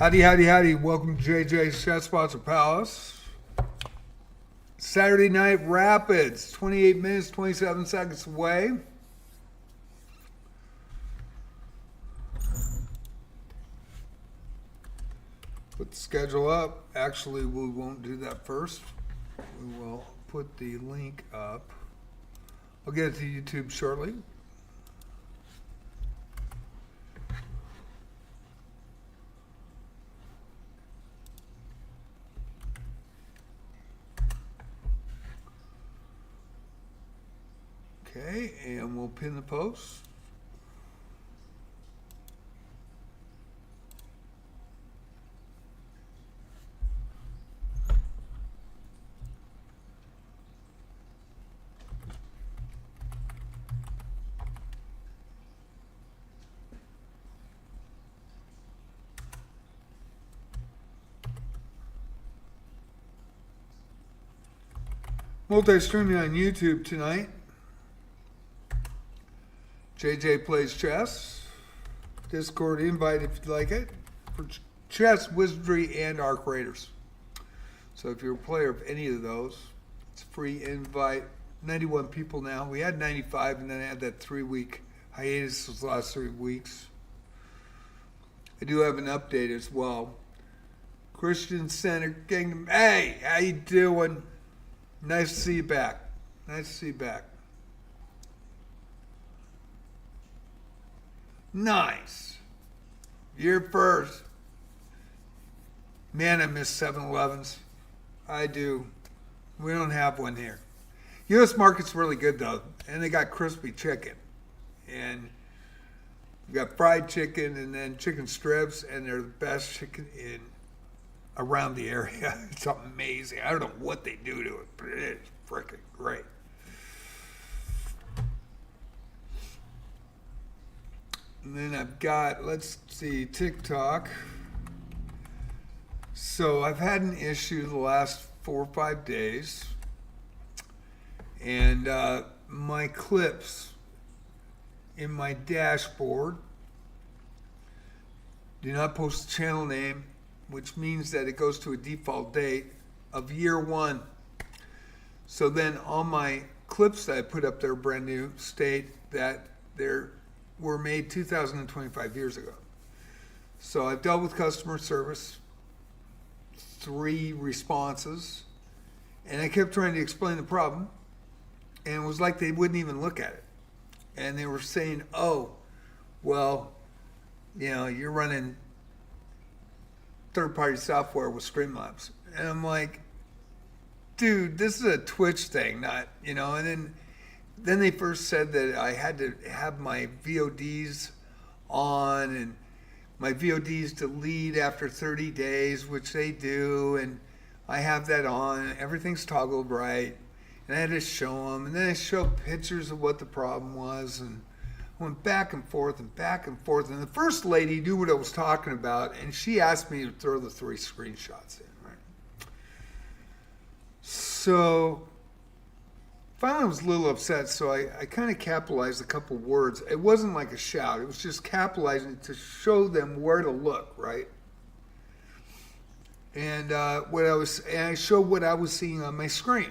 Howdy, howdy, howdy. Welcome to JJ's Chess Sponsor Palace. Saturday Night Rapids, 28 minutes, 27 seconds away. Put the schedule up. Actually, we won't do that first. We will put the link up. I'll get it to YouTube shortly. Okay, and we'll pin the post. Multi-streaming on YouTube tonight. JJ Plays Chess. Discord invite if you'd like it. For chess, wizardry, and arc raiders. So if you're a player of any of those, it's a free invite. 91 people now. We had 95 and then I had that 3-week hiatus those last 3 weeks. I do have an update as well. Christian Center Kingdom. Hey, how you doing? Nice to see you back. Nice to see you back. Nice. You're first. Man, I miss 7-Elevens. I do. We don't have one here. U.S. market's really good, though. And they got crispy chicken. And we got fried chicken and then chicken strips. And they're the best chicken in around the area. It's amazing. I don't know what they do to it, but it is freaking great. And then I've got, let's see, TikTok. So I've had an issue the last 4 or 5 days. And my clips in my dashboard do not post the channel name, which means that it goes to a default date of year 1. So then all my clips that I put up there brand new state that were made 2,025 years ago. So I've dealt with customer service, 3 responses, and I kept trying to explain the problem, and it was like they wouldn't even look at it. And they were saying, oh, well, you know, you're running third-party software with Streamlabs. And I'm like, dude, this is a Twitch thing, not, you know, and then they first said that I had to have my VODs on and my VODs delete after 30 days, which they do, and I have that on. Everything's toggled right, and I had to show them, and then I showed pictures of what the problem was, and went back and forth and back and forth. And the first lady knew what I was talking about, and she asked me to throw the 3 screenshots in, right? So finally I was a little upset, so I kind of capitalized a couple words. It wasn't like a shout. It was just capitalizing to show them where to look, right? And I showed what I was seeing on my screen.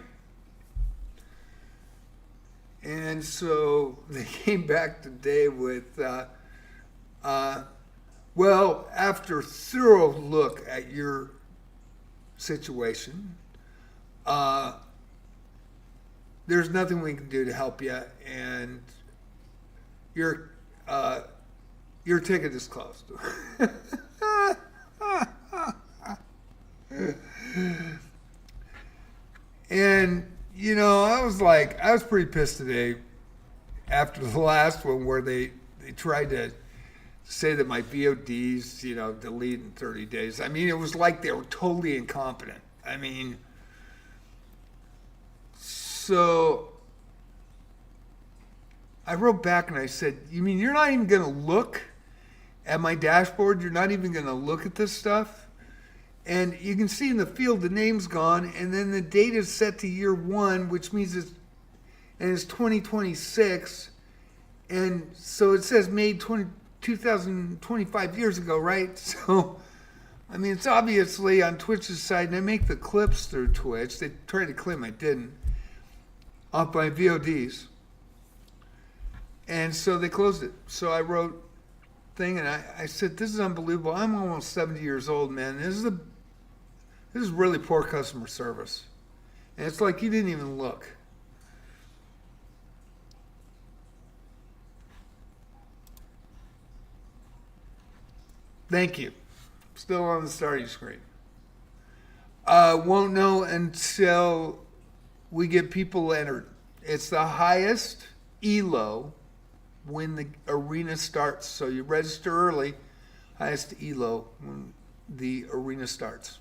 And so they came back today with, well, after a thorough look at your situation, there's nothing we can do to help you, and your ticket is closed. And, you know, I was pretty pissed today after the last one where they tried to say that my VODs, you know, delete in 30 days. I mean, it was like they were totally incompetent. I mean, so I wrote back and I said, you mean you're not even going to look at my dashboard? You're not even going to look at this stuff? And you can see in the field the name's gone, and then the date is set to year 1, which means it's 2026. And so it says made 2025 years ago, right? So I mean, it's obviously on Twitch's side, and I make the clips through Twitch. They tried to claim I didn't, off my VODs. And so they closed it. So I wrote thing, and I said, this is unbelievable. I'm almost 70 years old, man. This is really poor customer service. And it's like you didn't even look. Thank you. Still on the starting screen. Won't know until we get people entered. It's the highest Elo when the arena starts. So you register early, highest Elo when the arena starts.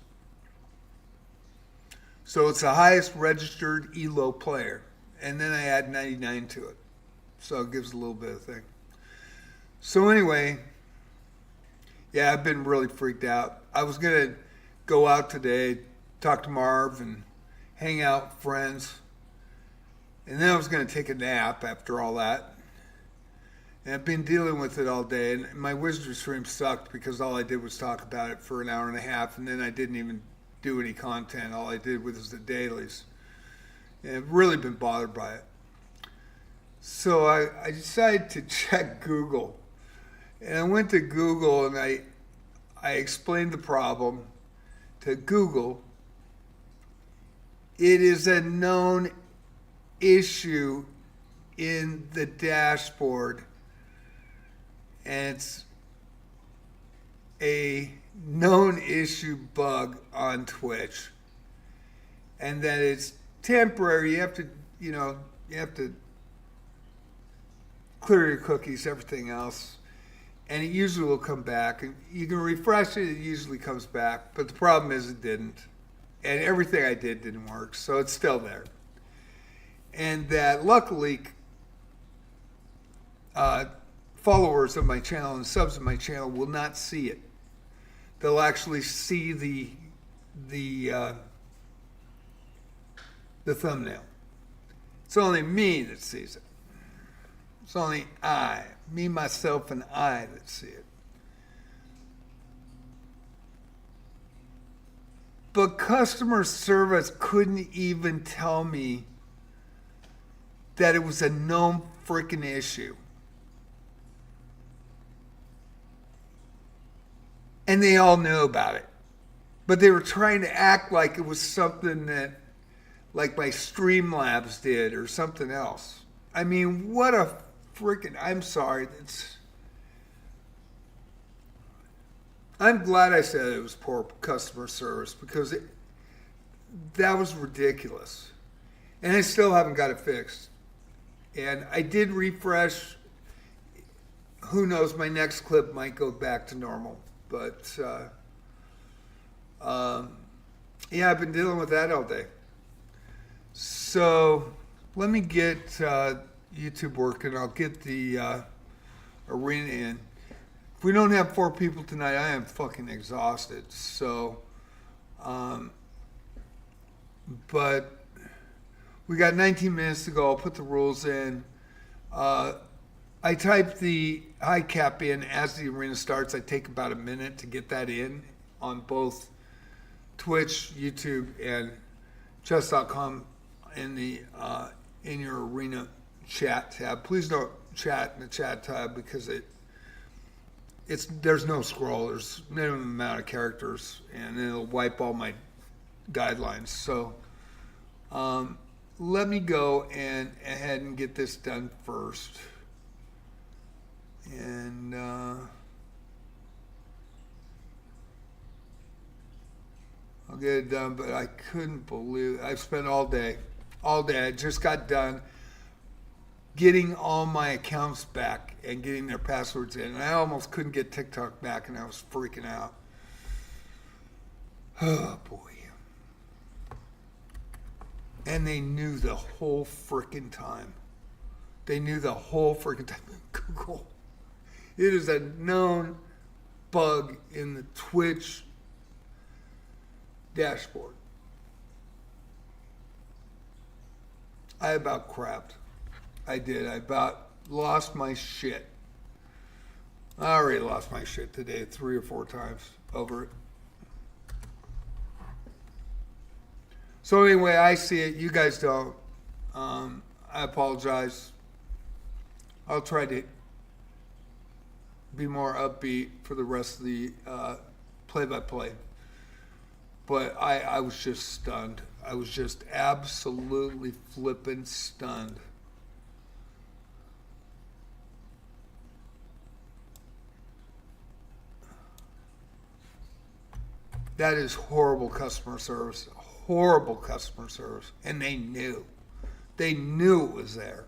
So it's the highest registered Elo player. And then I add 99 to it. So it gives a little bit of thing. So anyway, yeah, I've been really freaked out. I was going to go out today, talk to Marv and hang out with friends. And then I was going to take a nap after all that. And I've been dealing with it all day. And my Wizard stream sucked because all I did was talk about it for an hour and a half. And then I didn't even do any content. All I did was the dailies. And I've really been bothered by it. So I decided to check Google. And I went to Google and I explained the problem to Google. It is a known issue in the dashboard, and it's a known issue bug on Twitch, and that it's temporary. You have to clear your cookies, everything else, and it usually will come back. And you can refresh it, it usually comes back, but the problem is it didn't, and everything I did didn't work, so it's still there. And that luckily followers of my channel and subs of my channel will not see it. They'll actually see the thumbnail. It's only me that sees it. It's only me, myself, and I that see it. But customer service couldn't even tell me that it was a known freaking issue. And they all knew about it. But they were trying to act like it was something that, like my Streamlabs did or something else. I mean, what a freaking, I'm sorry. I'm glad I said it was poor customer service because that was ridiculous. And I still haven't got it fixed. And I did refresh. Who knows, my next clip might go back to normal. But, yeah, I've been dealing with that all day. So let me get YouTube working. I'll get the arena in. If we don't have 4 people tonight, I am fucking exhausted. So, but we got 19 minutes to go. I'll put the rules in. I type the high cap in as the arena starts. I take about a minute to get that in on both Twitch, YouTube, and chess.com in your arena chat tab. Please don't chat in the chat tab because there's no scroll. There's minimum amount of characters, and it'll wipe all my guidelines. So let me go ahead and get this done first. And I'll get it done, but I couldn't believe it. I've spent all day. I just got done getting all my accounts back and getting their passwords in. And I almost couldn't get TikTok back, and I was freaking out. Oh, boy. And they knew the whole freaking time. Google. It is a known bug in the Twitch dashboard. I about crapped. I did. I about lost my shit. I already lost my shit today 3 or 4 times over it. So anyway, I see it. You guys don't. I apologize. I'll try to be more upbeat for the rest of the play-by-play. But I was just stunned. I was just absolutely flippin' stunned. That is horrible customer service. Horrible customer service. And they knew. They knew it was there.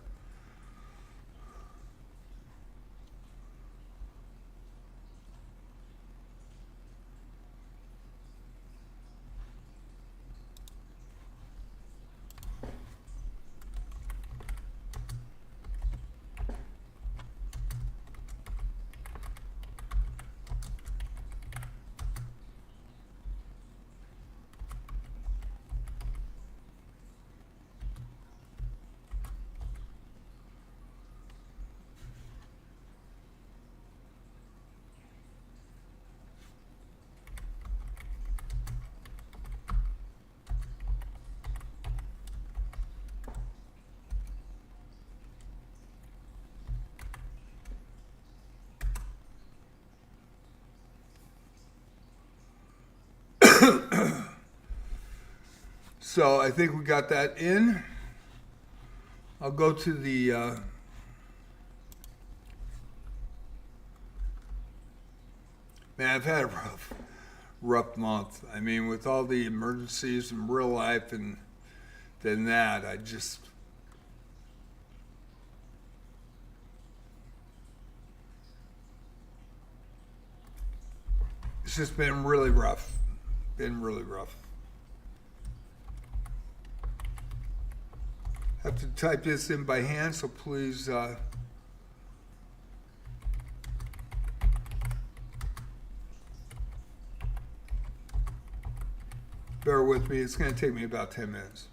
So I think we got that in. I'll go to the man, I've had a rough month. I mean, with all the emergencies in real life and then that, it's just been really rough. Been really rough. Have to type this in by hand, so please bear with me. It's going to take me about 10 minutes.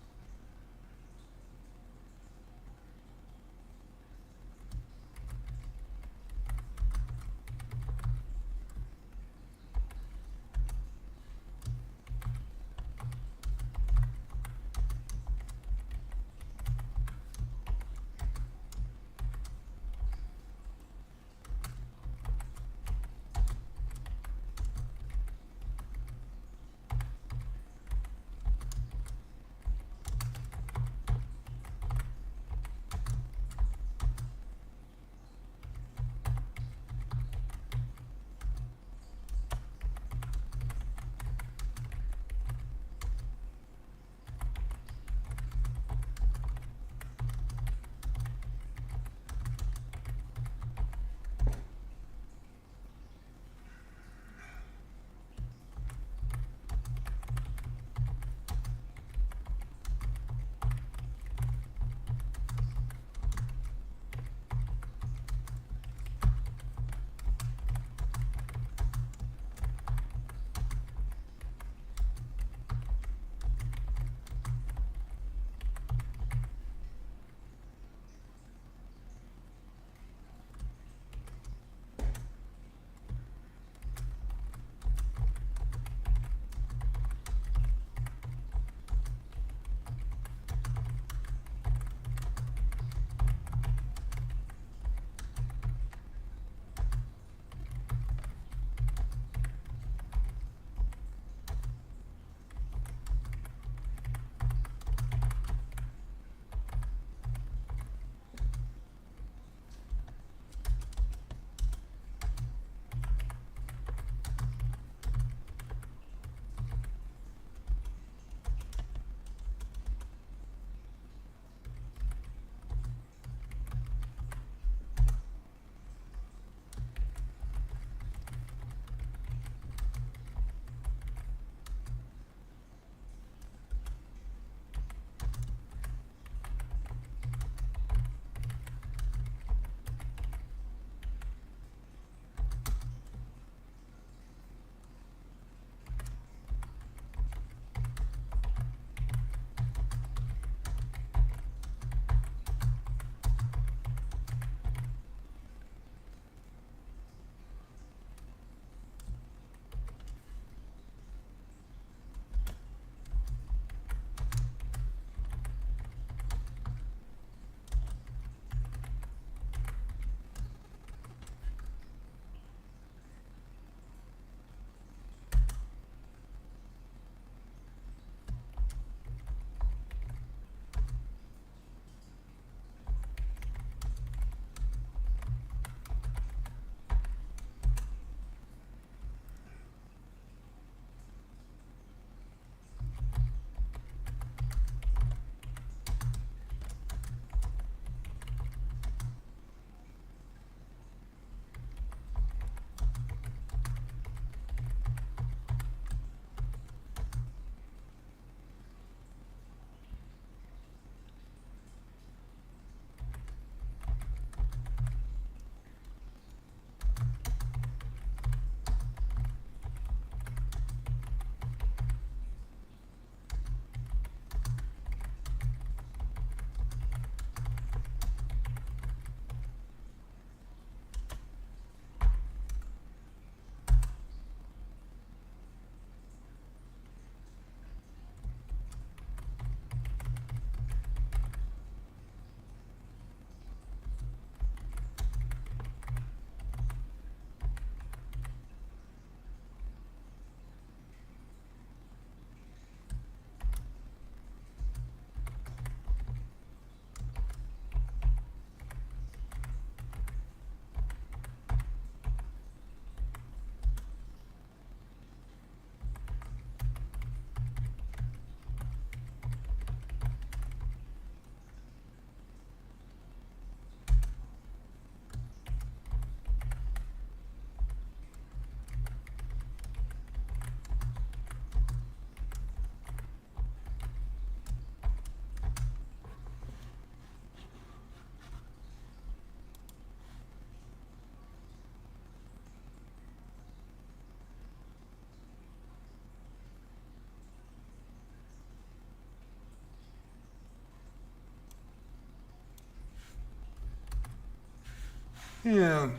Yeah,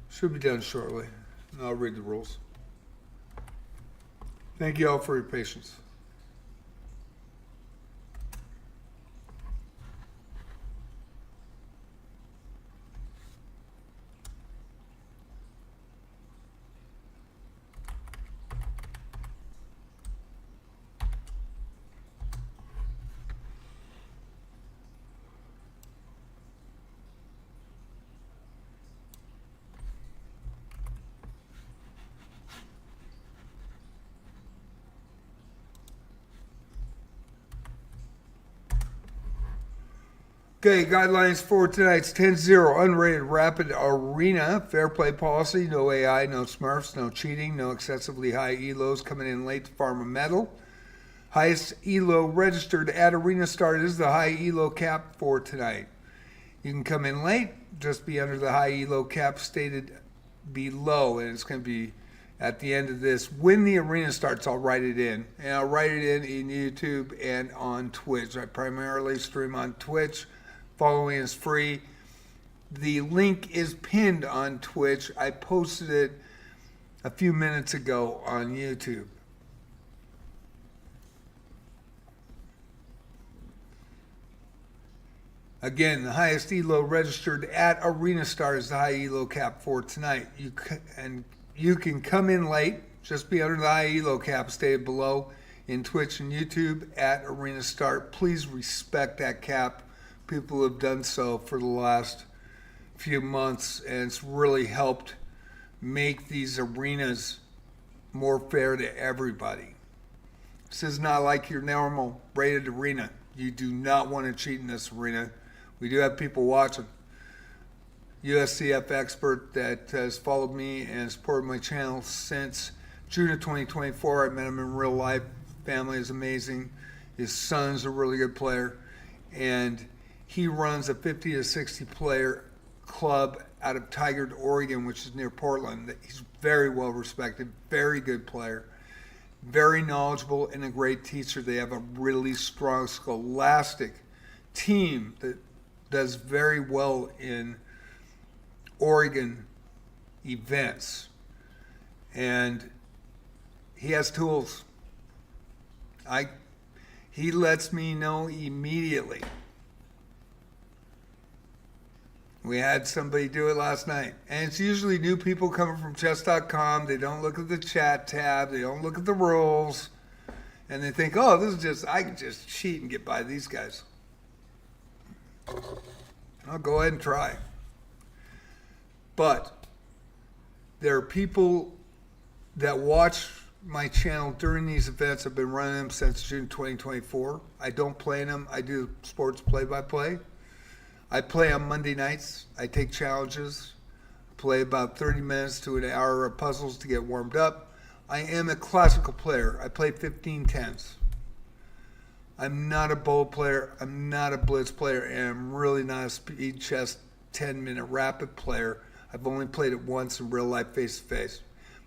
should be done shortly. And I'll read the rules. Thank you all for your patience. Okay, guidelines for tonight's 10-0 unrated rapid arena. Fair play policy, no AI, no smurfs, no cheating, no excessively high elos coming in late to farm a medal. Highest elo registered at arena start is the high elo cap for tonight. You can come in late, just be under the high elo cap stated below, and it's going to be at the end of this. When the arena starts, I'll write it in. And I'll write it in YouTube and on Twitch. I primarily stream on Twitch. Following is free. The link is pinned on Twitch. I posted it a few minutes ago on YouTube. Again, the highest elo registered at arena start is the high elo cap for tonight. You can come in late, just be under the high elo cap stated below in Twitch and YouTube at arena start. Please respect that cap. People have done so for the last few months, and it's really helped make these arenas more fair to everybody. This is not like your normal rated arena. You do not want to cheat in this arena. We do have people watching. USCF expert that has followed me and supported my channel since June of 2024. I met him in real life. Family is amazing. His son's a really good player, and he runs a 50 to 60 player club out of Tigard, Oregon, which is near Portland. He's very well respected, very good player, very knowledgeable, and a great teacher. They have a really strong scholastic team that does very well in Oregon events. And he has tools. He lets me know immediately. We had somebody do it last night. And it's usually new people coming from chess.com. They don't look at the chat tab. They don't look at the rules. And they think, oh, this is just, I can just cheat and get by these guys. I'll go ahead and try. But there are people that watch my channel during these events. I've been running them since June 2024. I don't play in them. I do sports play-by-play. I play on Monday nights. I take challenges, play about 30 minutes to an hour of puzzles to get warmed up. I am a classical player. I play 15-10s. I'm not a bowl player. I'm not a blitz player, and I'm really not a speed chess 10-minute rapid player. I've only played it once in real life face-to-face.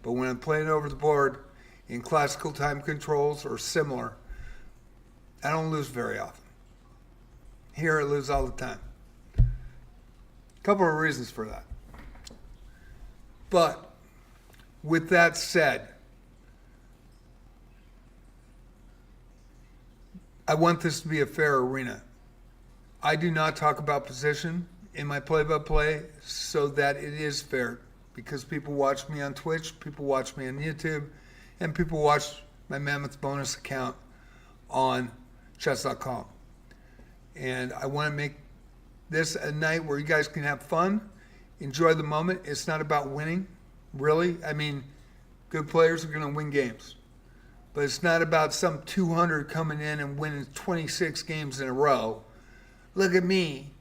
But when I'm playing over the board in classical time controls or similar, I don't lose very often. Here I lose all the time. Couple of reasons for that. But with that said, I want this to be a fair arena. I do not talk about position in my play-by-play so that it is fair, because people watch me on Twitch, people watch me on YouTube, and people watch my Mammoth Bonus account on chess.com. And I want to make this a night where you guys can have fun, enjoy the moment. It's not about winning, really. I mean, good players are going to win games. But it's not about some 200 coming in and winning 26 games in a row. Look at me,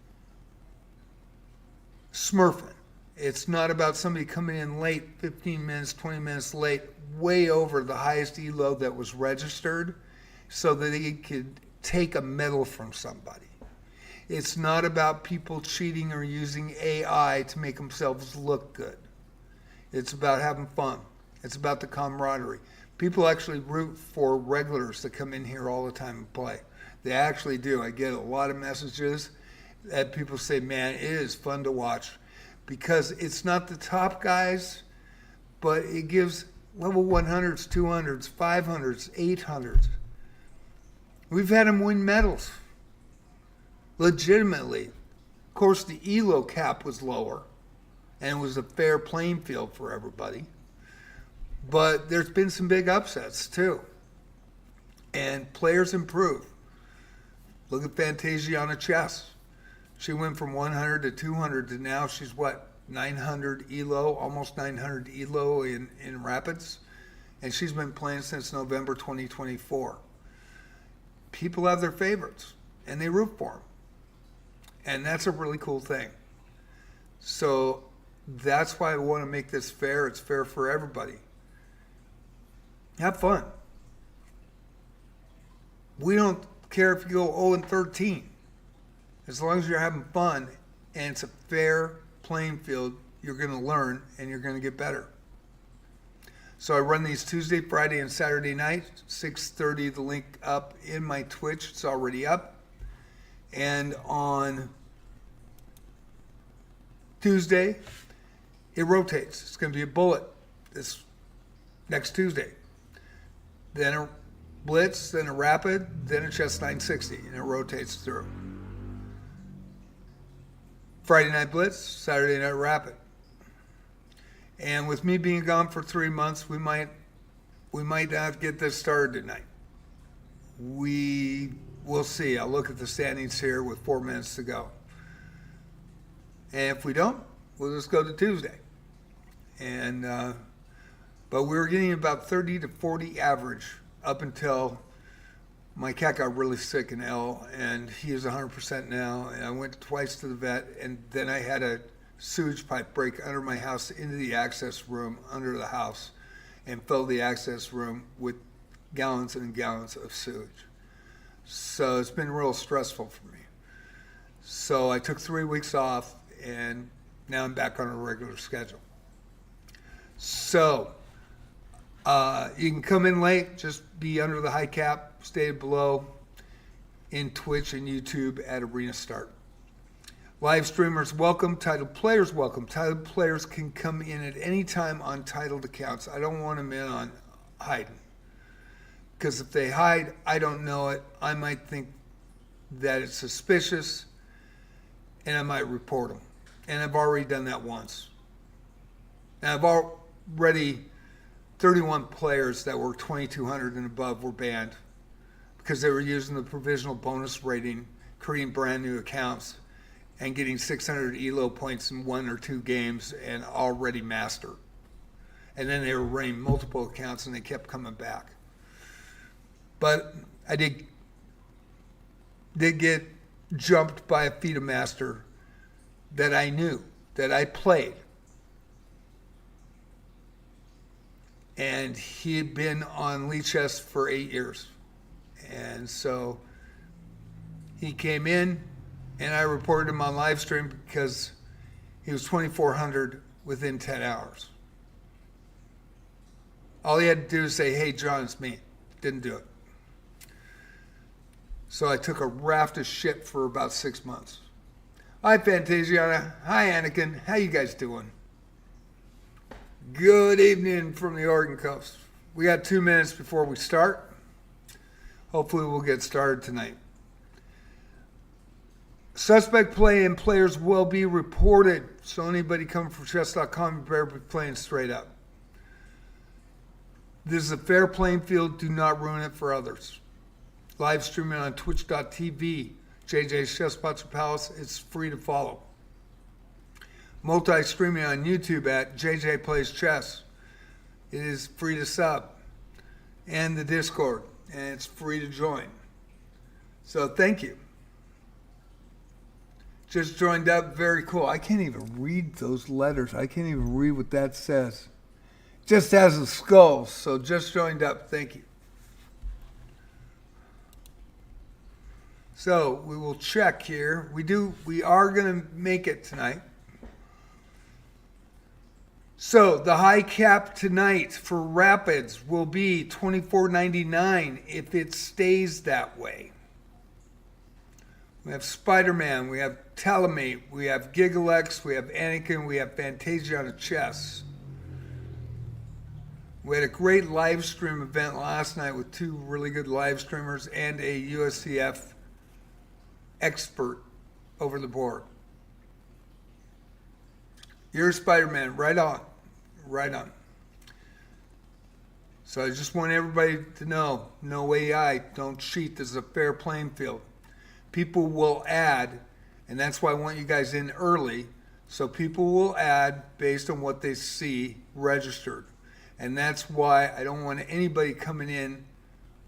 smurfing. It's not about somebody coming in late, 15 minutes, 20 minutes late, way over the highest elo that was registered, so that they could take a medal from somebody. It's not about people cheating or using AI to make themselves look good. It's about having fun. It's about the camaraderie. People actually root for regulars that come in here all the time and play. They actually do. I get a lot of messages, that people say, man, it is fun to watch because it's not the top guys, but it gives level 100s, 200s, 500s, 800s. We've had them win medals. Legitimately. Of course, the Elo cap was lower, and it was a fair playing field for everybody. But there's been some big upsets, too. And players improve. Look at Fantasiana Chess. She went from 100 to 200 to now she's what, 900 Elo, almost 900 Elo in Rapids. And she's been playing since November 2024. People have their favorites, and they root for them. And that's a really cool thing. So that's why I want to make this fair. It's fair for everybody. Have fun. We don't care if you go 0-13. As long as you're having fun and it's a fair playing field, you're going to learn and you're going to get better. So I run these Tuesday, Friday, and Saturday night, 6:30, the link up in my Twitch. It's already up. And on Tuesday, it rotates. It's going to be a bullet this next Tuesday. Then a Blitz, then a Rapid, then a Chess 960, and it rotates through. Friday night Blitz, Saturday night Rapid. And with me being gone for 3 months, we might not get this started tonight. We'll see. I'll look at the standings here with 4 minutes to go. And if we don't, we'll just go to Tuesday. And but we were getting about 30 to 40 average up until my cat got really sick in L, and he is 100% now. And I went twice to the vet, and then I had a sewage pipe break under my house into the access room under the house and filled the access room with gallons and gallons of sewage. So it's been real stressful for me. So I took 3 weeks off, and now I'm back on a regular schedule. So you can come in late, just be under the high cap, stay below in Twitch and YouTube at Arena Start. Live streamers welcome, titled players welcome. Titled players can come in at any time on titled accounts. I don't want them in on hiding. Because if they hide, I don't know it. I might think that it's suspicious, and I might report them. And I've already done that once. And I've already, 31 players that were 2,200 and above were banned because they were using the provisional bonus rating, creating brand new accounts, and getting 600 Elo points in 1 or 2 games and already mastered. And then they were running multiple accounts and they kept coming back. But I did get jumped by a FIDA master that I knew, that I played. And he had been on Lee Chess for 8 years. And so he came in, and I reported him on live stream because he was 2,400 within 10 hours. All he had to do is say, hey, John, it's me. Didn't do it. So I took a raft of shit for about 6 months. Hi, Fantasiana. Hi, Anakin. How you guys doing? Good evening from the Oregon coast. We got 2 minutes before we start. Hopefully we'll get started tonight. Suspect play and players will be reported. So anybody coming from chess.com, you better be playing straight up. This is a fair playing field. Do not ruin it for others. Live streaming on twitch.tv. JJ's Chess Spots Palace. It's free to follow. Multi-streaming on YouTube at JJ Plays Chess. It is free to sub. And the Discord. And it's free to join. So thank you. Just joined up. Very cool. I can't even read those letters. I can't even read what that says. Just has a skull. So just joined up. Thank you. So we will check here. We are going to make it tonight. So the high cap tonight for Rapids will be $24.99 if it stays that way. We have Spider-Man, we have Telemate, we have Gigalex, we have Anakin, we have Fantasia on a chess. We had a great live stream event last night with 2 really good live streamers and a USCF expert over the board. You're Spider-Man, right on, right on. So I just want everybody to know, no AI, don't cheat, this is a fair playing field. People will add, and that's why I want you guys in early, so people will add based on what they see registered. And that's why I don't want anybody coming in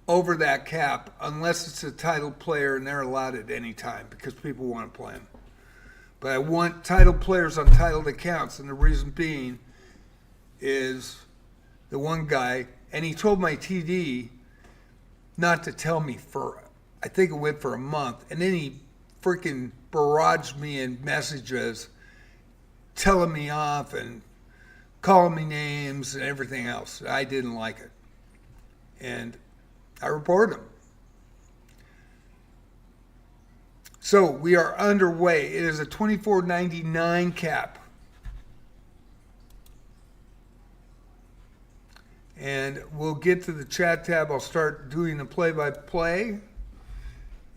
over that cap unless it's a title player and they're allowed at any time because people want to play them. But I want title players on titled accounts, and the reason being is the one guy, and he told my TD not to tell me for, I think it went for a month, and then he freaking barraged me in messages telling me off and calling me names and everything else. I didn't like it. And I reported him. So we are underway. It is a $24.99 cap. And we'll get to the chat tab. I'll start doing the play-by-play.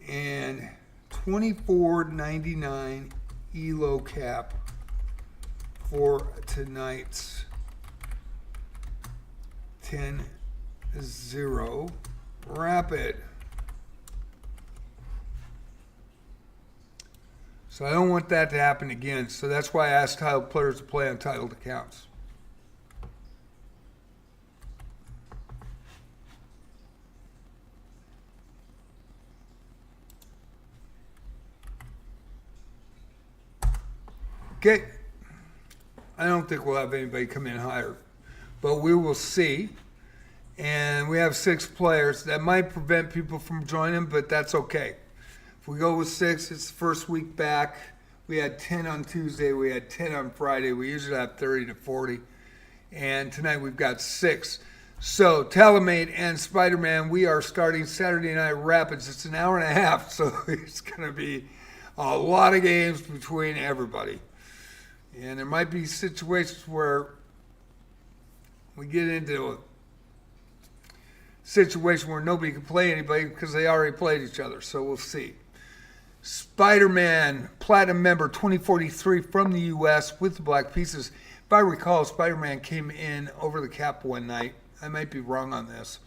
And $24.99 Elo cap for tonight's 10-0 Rapid. So I don't want that to happen again. So that's why I asked titled players to play on titled accounts. Okay. I don't think we'll have anybody come in higher, but we will see. And we have 6 players. That might prevent people from joining, but that's okay. If we go with 6, it's the first week back. We had 10 on Tuesday. We had 10 on Friday. We usually have 30 to 40. And tonight we've got 6. So Telemate and Spider-Man, we are starting Saturday Night Rapids. It's an hour and a half, so it's going to be a lot of games between everybody. And there might be situations where we get into a situation where nobody can play anybody because they already played each other. So we'll see. Spider-Man, Platinum member 2043 from the U.S. with the Black Pieces. If I recall, Spider-Man came in over the cap one night. I might be wrong on this.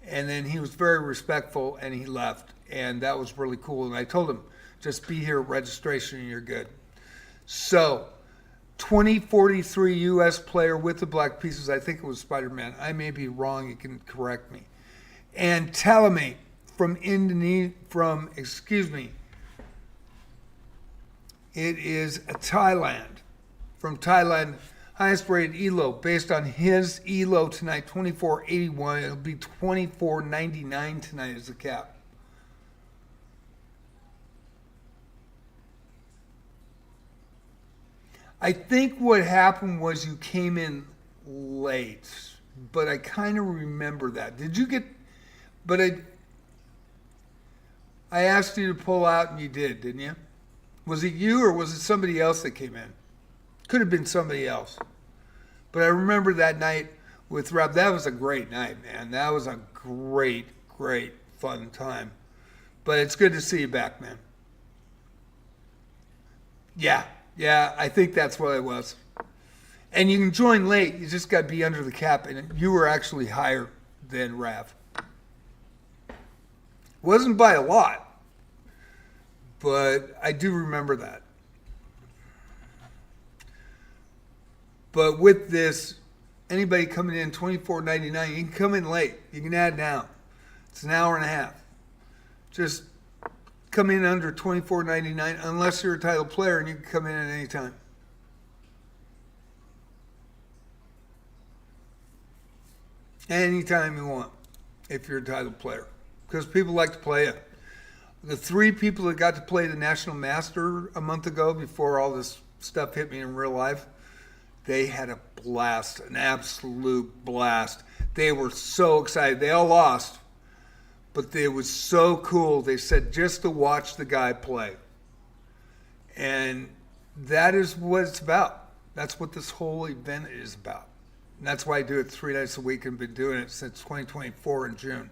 And then he was very respectful and he left. And that was really cool. And I told him, just be here at registration and you're good. So 2043 U.S. player with the Black Pieces. I think it was Spider-Man. I may be wrong. You can correct me. And Telemate from Indonesia, it is Thailand. From Thailand, highest rated Elo based on his Elo tonight, 2481. It'll be 24.99 tonight as a cap. I think what happened was you came in late, but I kind of remember that. Did you get, but I asked you to pull out and you did, didn't you? Was it you or was it somebody else that came in? Could have been somebody else. But I remember that night with Rob. That was a great night, man. That was a great, great, fun time. But it's good to see you back, man. Yeah, I think that's what it was. And you can join late. You just got to be under the cap. And you were actually higher than Rav. Wasn't by a lot. But I do remember that. But with this, anybody coming in $24.99, you can come in late. You can add now. It's an hour and a half. Just come in under $24.99 unless you're a title player and you can come in at any time. Anytime you want if you're a title player. Because people like to play it. The 3 people that got to play the National Master a month ago before all this stuff hit me in real life, they had a blast, an absolute blast. They were so excited. They all lost, but it was so cool. They said just to watch the guy play. And that is what it's about. That's what this whole event is about. And that's why I do it 3 nights a week and been doing it since 2024 in June.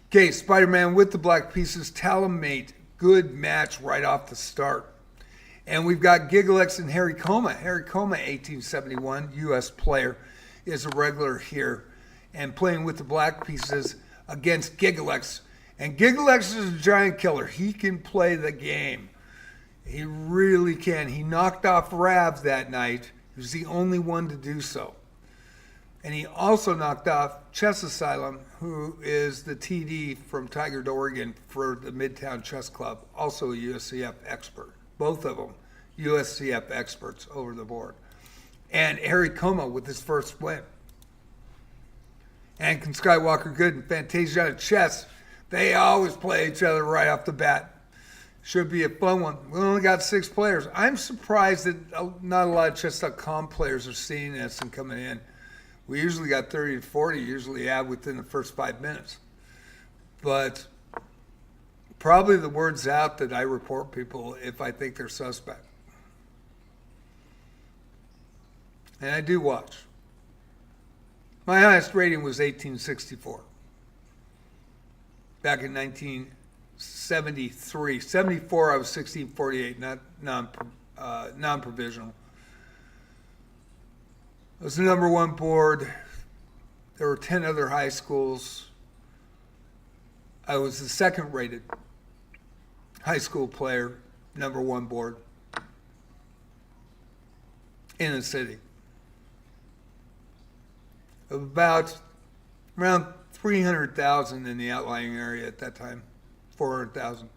Okay, Spider-Man with the black pieces, Talamate, good match right off the start. And we've got Gigalex and Harry Coma. Harry Coma, 1871, U.S. player, is a regular here and playing with the black pieces against Gigalex. And Gigalex is a giant killer. He can play the game. He really can. He knocked off Rav that night. He was the only one to do so. And he also knocked off Chess Asylum, who is the TD from Tigard, Oregon for the Midtown Chess Club, also a USCF expert. Both of them USCF experts over the board. And Harry Coma with his first win. Anakin Skywalker Good and Fantasia Chess, they always play each other right off the bat. Should be a fun one. We only got 6 players. I'm surprised that not a lot of chess.com players are seeing this and coming in. We usually got 30 to 40, usually add within the first 5 minutes. But probably the word's out that I report people if I think they're suspect. And I do watch. My highest rating was 1864. Back in 1973. 74, I was 1648, not non-provisional. It was the number 1 board. There were 10 other high schools. I was the 2nd rated high school player, number 1 board in the city. About around 300,000 in the outlying area at that time, 400,000.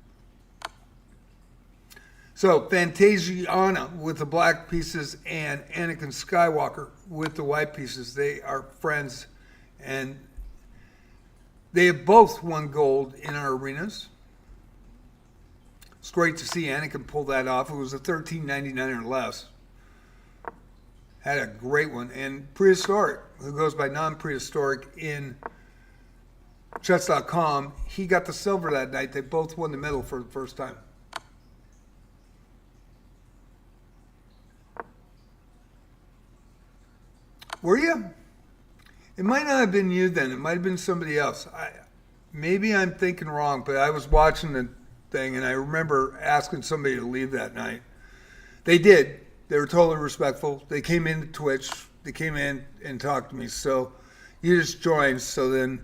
So Fantasiana with the black pieces and Anakin Skywalker with the white pieces. They are friends, and they have both won gold in our arenas. It's great to see Anakin pull that off. It was a 13.99 or less. Had a great one. And Prehistoric, who goes by non-prehistoric in chess.com, he got the silver that night. They both won the medal for the first time. Were you? It might not have been you then. It might have been somebody else. Maybe I'm thinking wrong, but I was watching the thing, and I remember asking somebody to leave that night. They did. They were totally respectful. They came into Twitch. They came in and talked to me. So you just joined. So then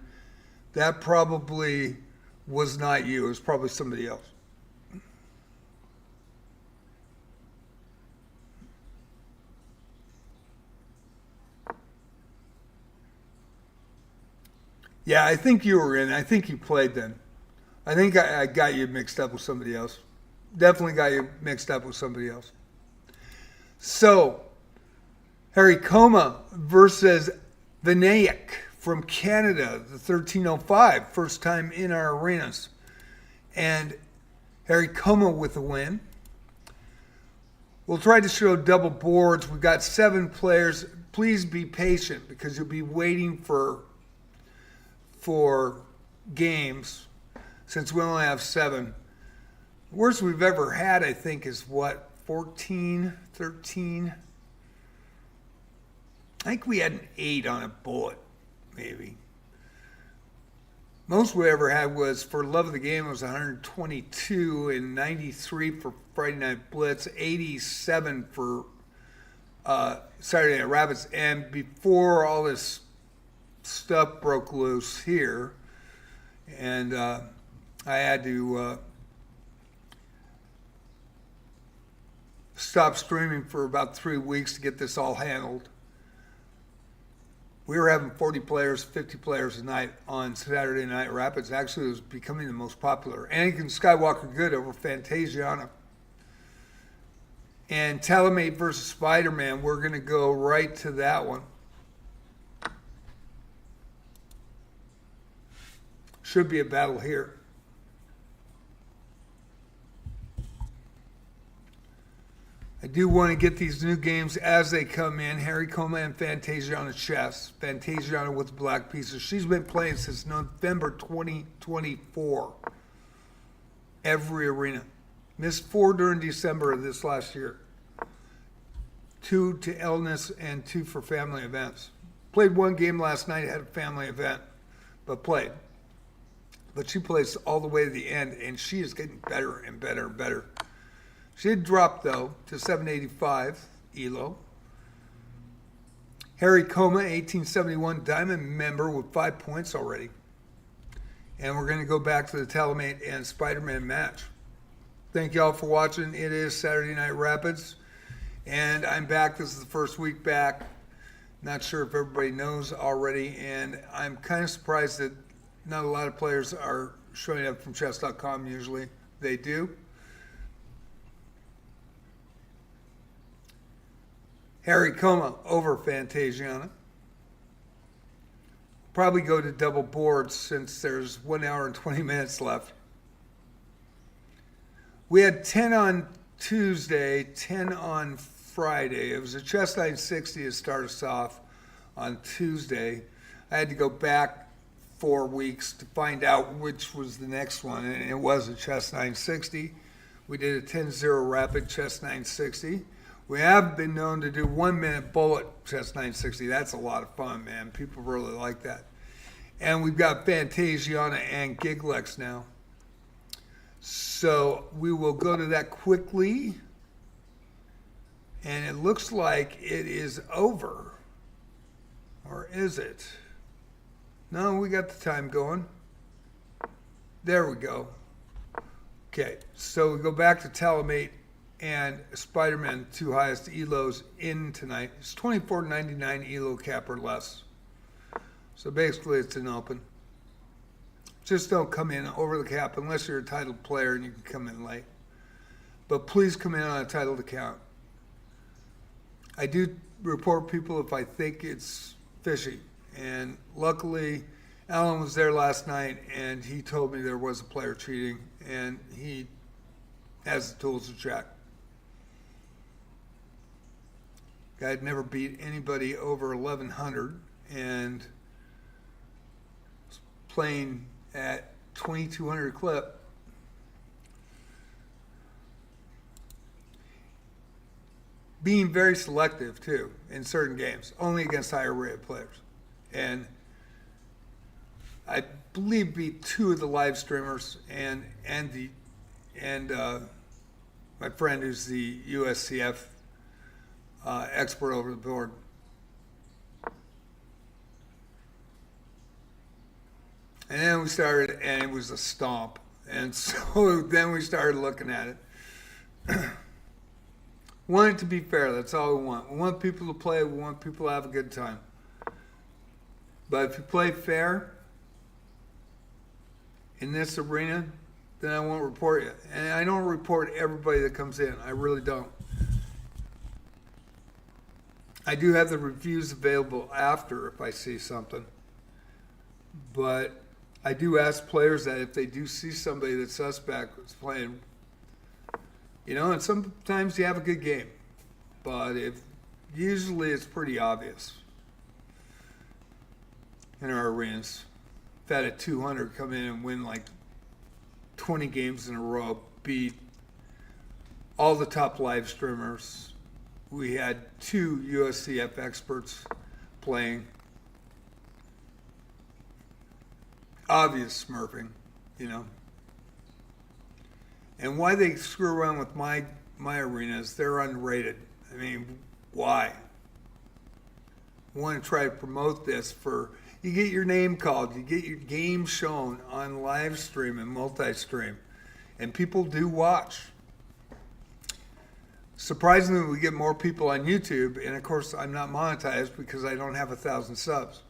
that probably was not you. It was probably somebody else. Yeah, I think you were in. I think you played then. I think I got you mixed up with somebody else. Definitely got you mixed up with somebody else. So, Harry Coma versus Vinayak from Canada, the 1305, first time in our arenas. And Harry Coma with the win. We'll try to show double boards. We've got 7 players. Please be patient because you'll be waiting for games since we only have 7. The worst we've ever had, I think, is what, 14, 13? I think we had an 8 on a bullet, maybe. Most we ever had was, for Love of the Game, it was 122, and 93 for Friday Night Blitz, 87 for Saturday Night Rabbits. And before all this stuff broke loose here, and I had to stop streaming for about 3 weeks to get this all handled. We were having 40 players, 50 players a night on Saturday Night Rapids. Actually, it was becoming the most popular. Anakin Skywalker Good over Fantasiana. And Talamate versus Spider-Man, we're going to go right to that one. Should be a battle here. I do want to get these new games as they come in. Harry Coma and Fantasiana chess. Fantasiana with black pieces. She's been playing since November 2024. Every arena. Missed 4 during December of this last year. 2 to illness and 2 for family events. Played 1 game last night, had a family event, but played. But she plays all the way to the end, and she is getting better and better and better. She did drop, though, to 785, Elo. Harry Coma, 1871 Diamond member with 5 points already. And we're going to go back to the Talamate and Spider-Man match. Thank you all for watching. It is Saturday Night Rapids, and I'm back. This is the first week back. Not sure if everybody knows already, and I'm kind of surprised that not a lot of players are showing up from chess.com. Usually they do. Harry Coma over Fantasiana. Probably go to double boards since there's 1 hour and 20 minutes left. We had 10 on Tuesday, 10 on Friday. It was a chess 960 to start us off on Tuesday. I had to go back 4 weeks to find out which was the next one, and it was a chess 960. We did a 10-0 rapid chess 960. We have been known to do 1 minute bullet chess 960. That's a lot of fun, man. People really like that. And we've got Fantasiana and Giglex now. So we will go to that quickly. And it looks like it is over. Or is it? No, we got the time going. There we go. Okay, so we go back to Talamate and Spider-Man, 2 highest Elos in tonight. It's 24.99 Elo cap or less. So basically it's an open. Just don't come in over the cap unless you're a titled player and you can come in late. But please come in on a titled account. I do report people if I think it's fishy. And luckily, Alan was there last night and he told me there was a player cheating and he has the tools to check. Guy had never beat anybody over 1100 and was playing at 2200 clip. Being very selective too in certain games, only against higher rated players. And I believe beat 2 of the live streamers and my friend who's the USCF expert over the board. And then we started, and it was a stomp. And so then we started looking at it. Want it to be fair, that's all we want. We want people to play, we want people to have a good time. But if you play fair in this arena, then I won't report you. And I don't report everybody that comes in. I really don't. I do have the reviews available after if I see something. But I do ask players that if they do see somebody that's suspect is playing, you know, and sometimes you have a good game. But usually it's pretty obvious in our arenas. If I had a 200 come in and win like 20 games in a row, beat all the top live streamers. We had 2 USCF experts playing. Obvious smurfing, you know. And why they screw around with my arenas, they're unrated. I mean, why? I want to try to promote this for, you get your name called, you get your game shown on live stream and multi-stream, and people do watch. Surprisingly, we get more people on YouTube, and of course I'm not monetized because I don't have 1,000 subs.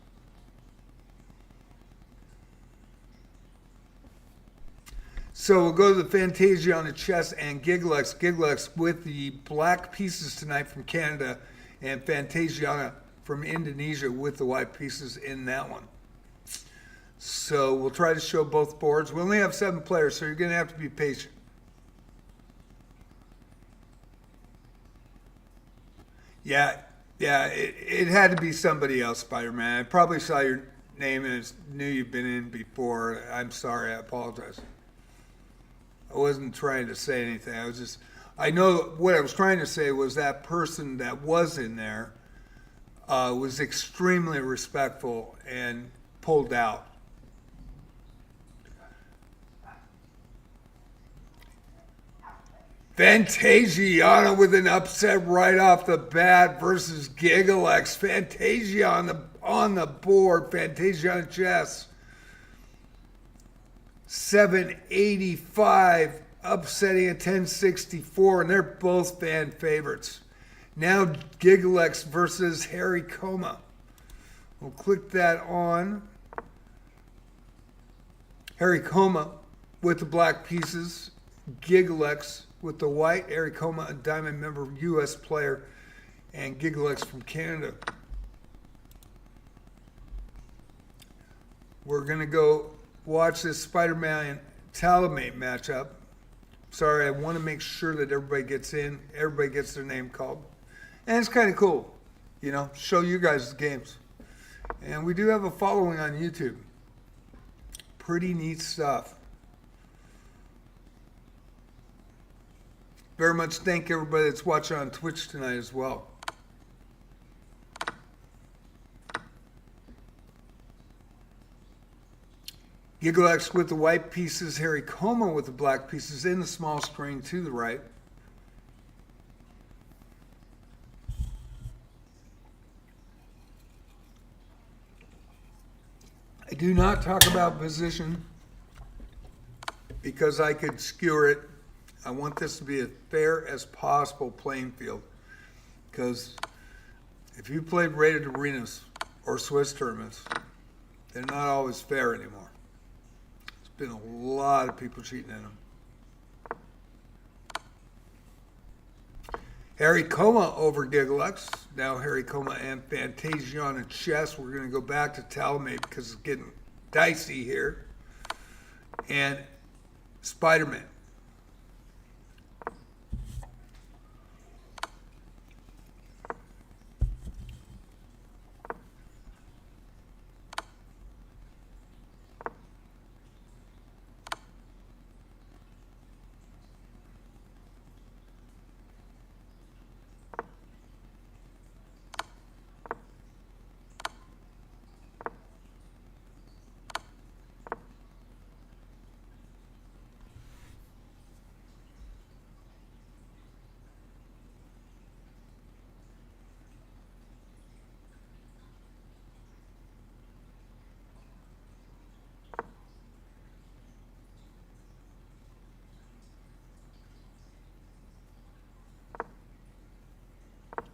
So we'll go to the Fantasiana chess and Giglex. Giglex with the black pieces tonight from Canada, and Fantasiana from Indonesia with the white pieces in that one. So we'll try to show both boards. We only have 7 players, so you're going to have to be patient. Yeah, yeah, it had to be somebody else, Spider-Man. I probably saw your name and knew you've been in before. I'm sorry, I apologize. I wasn't trying to say anything. I know what I was trying to say was that person that was in there was extremely respectful and pulled out. Fantasiana with an upset right off the bat versus Gigalex. Fantasia on the board. Fantasia on chess. 785 upsetting a 1064, and they're both fan favorites. Now Gigalex versus Harry Coma. We'll click that on. Harry Coma with the black pieces. Gigalex with the white. Harry Coma, a Diamond member, U.S. player, and Gigalex from Canada. We're going to go watch this Spider-Man Talamate matchup. Sorry, I want to make sure that everybody gets in, everybody gets their name called. And it's kind of cool, show you guys the games. And we do have a following on YouTube. Pretty neat stuff. Very much thank everybody that's watching on Twitch tonight as well. Gigalex with the white pieces, Harry Coma with the black pieces in the small screen to the right. I do not talk about position because I could skewer it. I want this to be as fair as possible playing field, because if you played rated arenas or Swiss tournaments, they're not always fair anymore. There's been a lot of people cheating in them. Harry Coma over Gigalex. Now Harry Coma and Fantasia in chess. We're going to go back to Talamate because it's getting dicey here. And Spider-Man.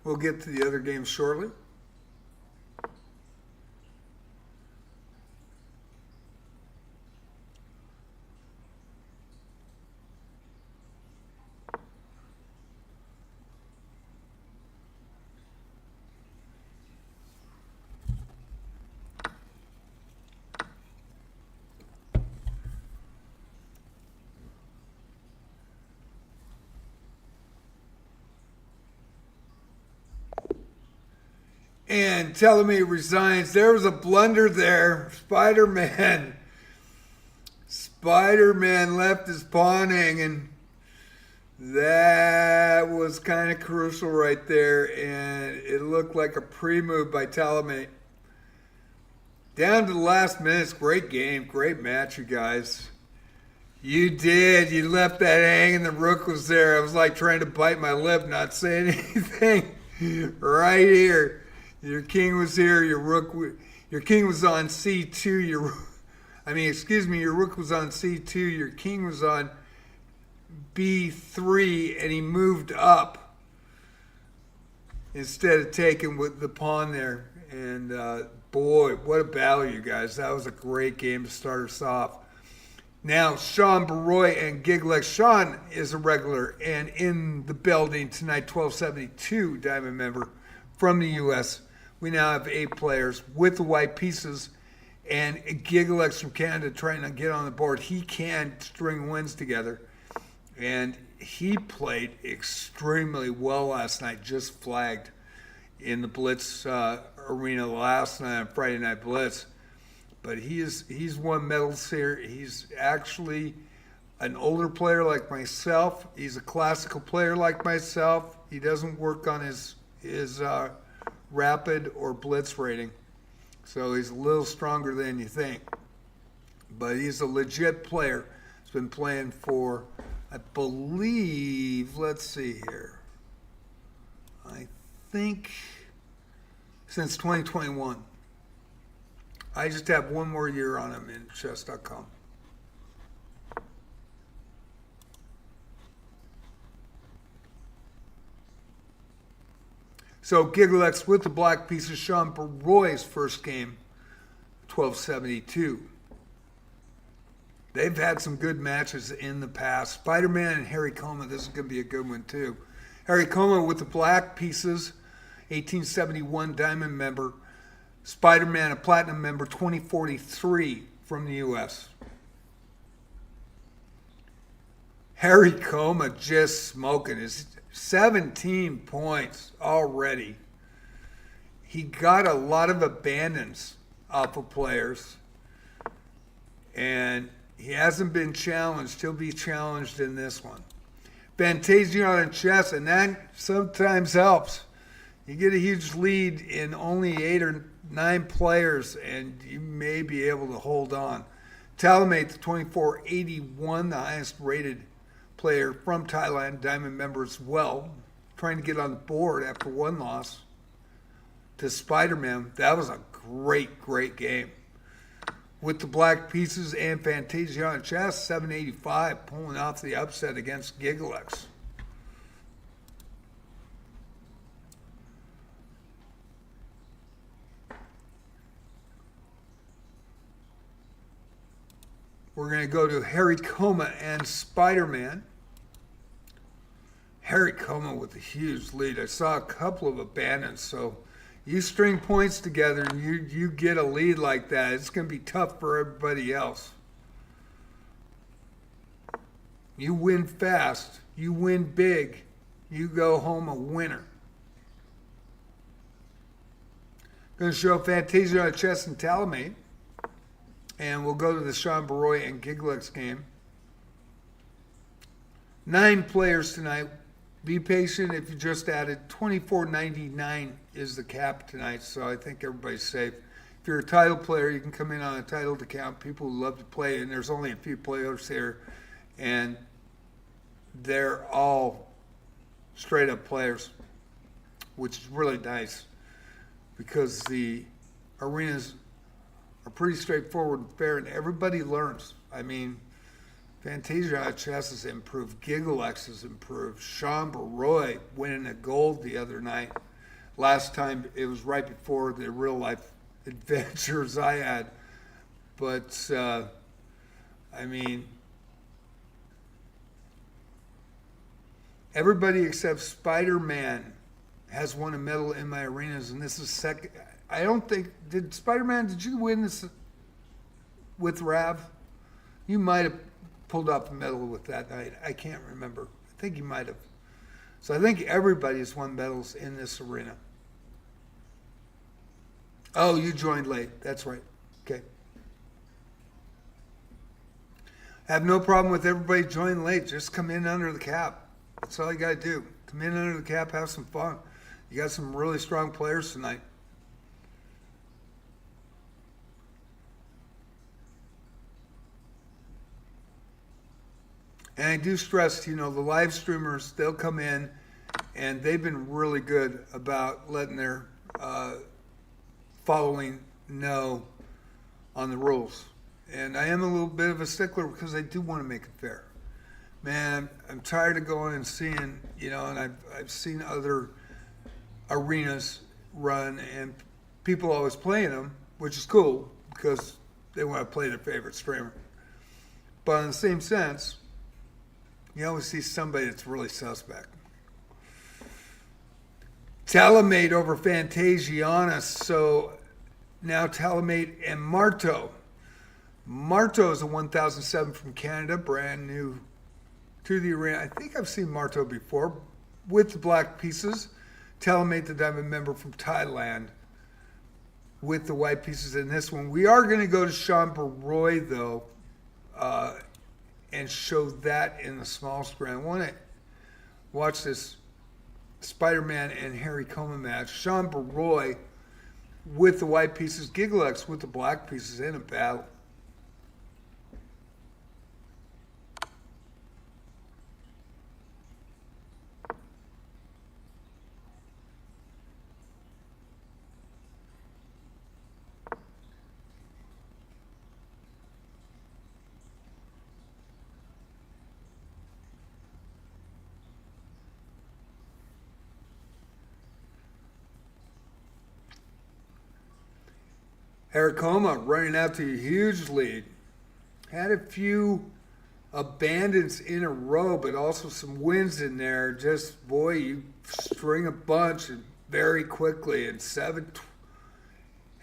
We'll get to the other games shortly. And Talamate resigns. There was a blunder there. Spider-Man left his pawn hanging. That was kind of crucial right there. And it looked like a pre-move by Talamate. Down to the last minutes. Great game. Great match, you guys. You did. You left that hanging. The rook was there. I was like trying to bite my lip, not saying anything. Right here. Your king was here, your king was on C2, your rook was on C2, your king was on B3, and he moved up instead of taking with the pawn there. And boy, what a battle, you guys. That was a great game to start us off. Now, Sean Baroy and Gigalex. Sean is a regular and in the building tonight, 1272 Diamond member from the U.S. We now have 8 players with the white pieces, and Gigalex from Canada trying to get on the board. He can string wins together, and he played extremely well last night, just flagged. in the Blitz arena last night on Friday Night Blitz. But he's won medals here. He's actually an older player like myself. He's a classical player like myself. He doesn't work on his rapid or Blitz rating. So he's a little stronger than you think. But he's a legit player. He's been playing for, I believe, let's see here, I think since 2021. I just have one more year on him in chess.com. So Gigalex with the black pieces, Sean Baroy's first game, 1272. They've had some good matches in the past. Spider-Man and Harry Coma, this is going to be a good one too. Harry Coma with the black pieces, 1871 Diamond member. Spider-Man, a Platinum member, 2043 from the U.S. Harry Coma just smoking his 17 points already. He got a lot of abandons off of players, and he hasn't been challenged. He'll be challenged in this one. Fantasia on chess, and that sometimes helps. You get a huge lead in only 8 or 9 players, and you may be able to hold on. Talamate, the 2481, the highest rated player from Thailand, Diamond member as well, trying to get on the board after one loss to Spider-Man. That was a great, great game. With the black pieces and Fantasia on chess, 785, pulling off the upset against Gigalex. We're going to go to Harry Coma and Spider-Man. Harry Coma with a huge lead. I saw a couple of abandons, so you string points together and you get a lead like that, it's going to be tough for everybody else. You win fast, you win big, you go home a winner. Going to show Fantasia on chess and Talamate. And we'll go to the Sean Baroy and Gigalex game. 9 players tonight. Be patient if you just added. 24.99 is the cap tonight, so I think everybody's safe. If you're a title player, you can come in on a titled account. People who love to play, and there's only a few players here, and they're all straight-up players, which is really nice because the arenas are pretty straightforward and fair, and everybody learns. I mean, Fantasia Chess has improved. Gigalex has improved. Sean Baroy winning a gold the other night. Last time, it was right before the real-life adventures I had. But, I mean, everybody except Spider-Man has won a medal in my arenas, and this is second. I don't think, did Spider-Man, did you win this with Rav? You might have pulled off a medal with that night. I can't remember. I think you might have. So I think everybody has won medals in this arena. Oh, you joined late. That's right. Okay. I have no problem with everybody joining late. Just come in under the cap. That's all you got to do. Come in under the cap, have some fun. You got some really strong players tonight. And I do stress, the live streamers, they'll come in, and they've been really good about letting their following know on the rules. And I am a little bit of a stickler because I do want to make it fair. Man, I'm tired of going and seeing, and I've seen other arenas run, and people always playing them, which is cool because they want to play their favorite streamer. But in the same sense, you always see somebody that's really suspect. Talamate over Fantasiana. So now Talamate and Marto. Marto is a 1007 from Canada, brand new to the arena. I think I've seen Marto before with the black pieces. Telemate the diamond member from Thailand with the white pieces in this one. We are going to go to Sean Baroy, though, and show that in the small screen. I want to watch this Spider-Man and Harry Coleman match. Sean Baroy with the white pieces, Gigalex with the black pieces in a battle. Haricoma running out to a huge lead. Had a few abandons in a row, but also some wins in there. Just, boy, you string a bunch and very quickly. And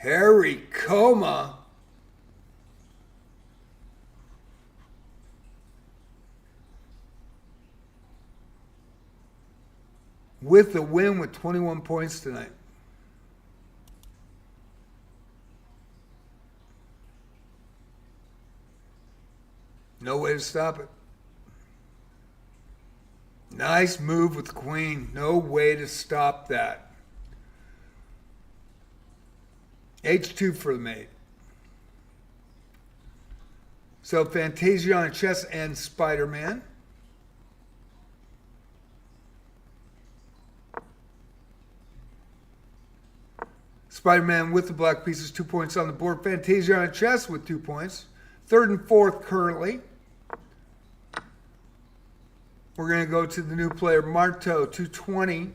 Haricoma with the win with 21 points tonight. No way to stop it. Nice move with the queen. No way to stop that. H2 for the mate. So Fantasia on chess and Spider-Man. Spider-Man with the black pieces, 2 points on the board. Fantasia on chess with 2 points. Third and fourth currently. We're going to go to the new player, Marto, 220.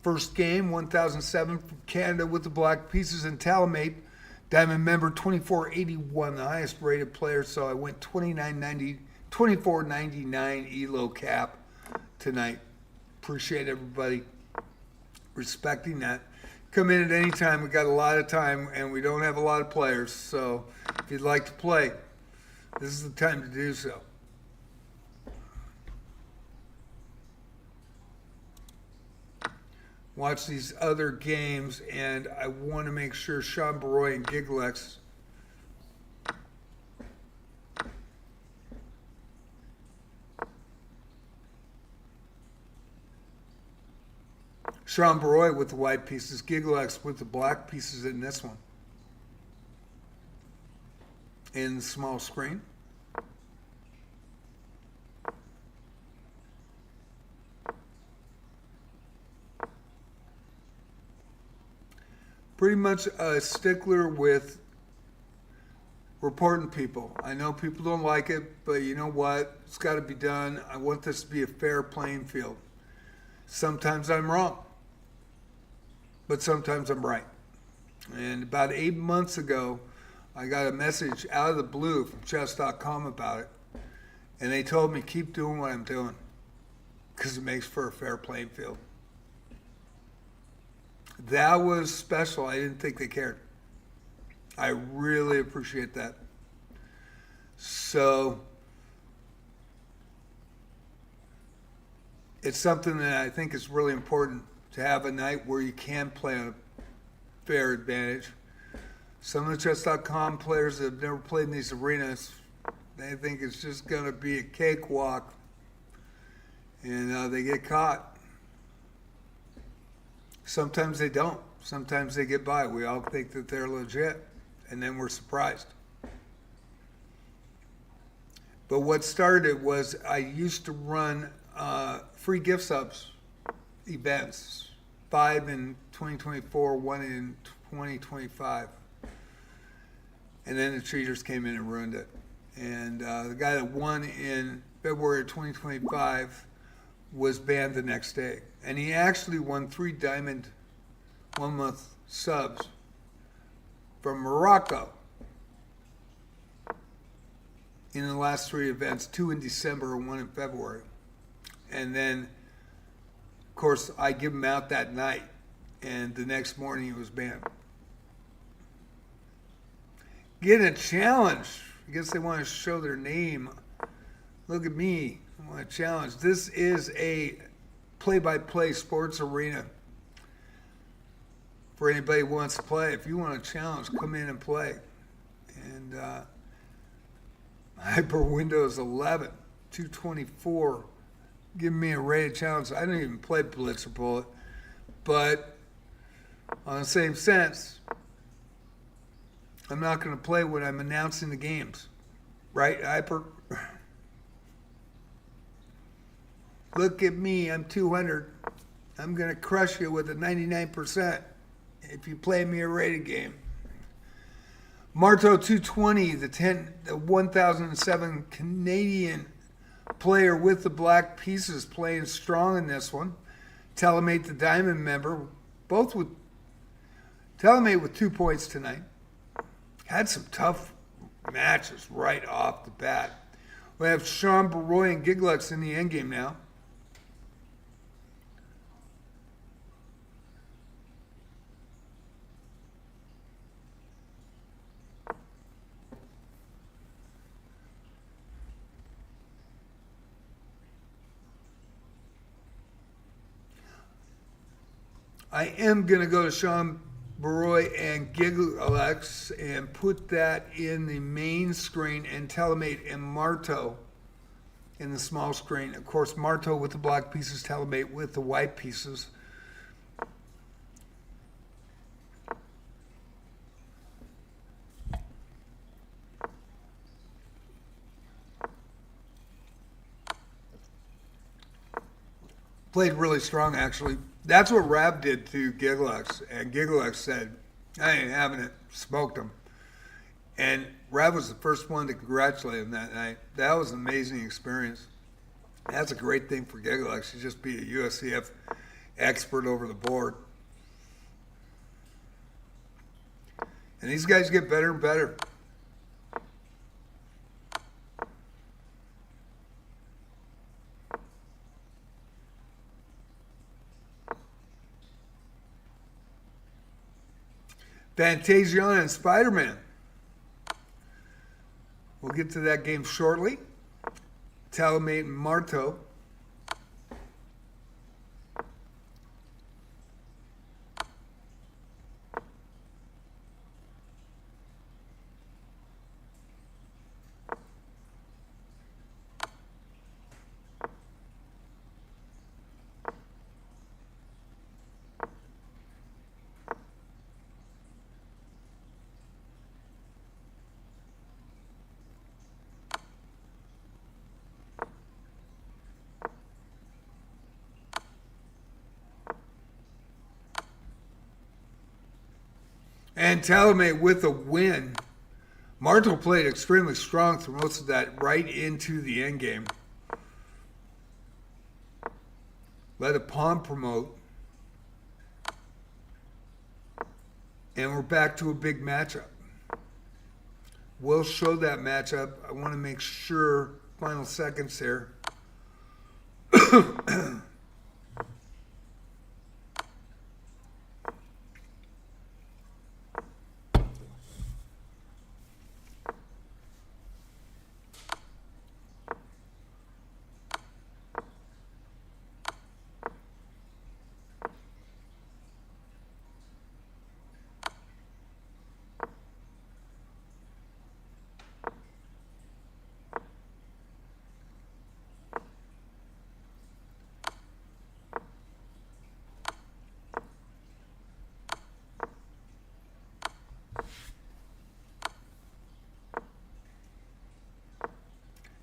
First game, 1007 from Canada with the black pieces. And Talamate, diamond member, 2481, the highest rated player. So I went 2499 Elo cap tonight. Appreciate everybody respecting that. Come in at any time. We got a lot of time and we don't have a lot of players. So if you'd like to play, this is the time to do so. Watch these other games, and I want to make sure Sean Baroy and Gigalex Sean Baroy with the white pieces, Gigalex with the black pieces in this one. In the small screen. Pretty much a stickler with reporting people. I know people don't like it, but you know what? It's got to be done. I want this to be a fair playing field. Sometimes I'm wrong, but sometimes I'm right. And about 8 months ago, I got a message out of the blue from chess.com about it. And they told me, keep doing what I'm doing because it makes for a fair playing field. That was special. I didn't think they cared. I really appreciate that. So it's something that I think is really important to have a night where you can play on a fair advantage. Some of the chess.com players that have never played in these arenas, they think it's just going to be a cakewalk, and they get caught. Sometimes they don't. Sometimes they get by. We all think that they're legit, and then we're surprised. But what started was I used to run free gift subs events, 5 in 2024, 1 in 2025. And then the cheaters came in and ruined it. And the guy that won in February of 2025 was banned the next day. And he actually won 3 diamond 1 month subs from Morocco in the last 3 events, 2 in December and 1 in February. And then, of course, I give him out that night, and the next morning he was banned. Getting a challenge. I guess they want to show their name. Look at me. I want to challenge. This is a play-by-play sports arena for anybody who wants to play. If you want a challenge, come in and play. And Hyper Windows 11, 224, giving me a rated challenge. I don't even play Blitz or Bullet, but on the same sense, I'm not going to play when I'm announcing the games. Right, Hyper? Look at me, I'm 200. I'm going to crush you with a 99% if you play me a rated game. Marto 220, the 1007 Canadian player with the black pieces, playing strong in this one. Telemate, the diamond member, both with Telemate with 2 points tonight. Had some tough matches right off the bat. We have Sean Baroy and Giglux in the endgame now. I am going to go to Sean Baroy and Giglux and put that in the main screen, and Telemate and Marto in the small screen. Of course, Marto with the black pieces, Telemate with the white pieces. Played really strong, actually. That's what Rab did to Giglux, and Giglux said, I ain't having it, smoked him. And Rab was the first one to congratulate him that night. That was an amazing experience. That's a great thing for Giglux to just be a USCF expert over the board. And these guys get better and better. Fantasion and Spider-Man. We'll get to that game shortly. Telemate and Marto. And Telemate with a win. Marto played extremely strong through most of that, right into the end game. Let a pawn promote. And we're back to a big matchup. We'll show that matchup. I want to make sure, final seconds here.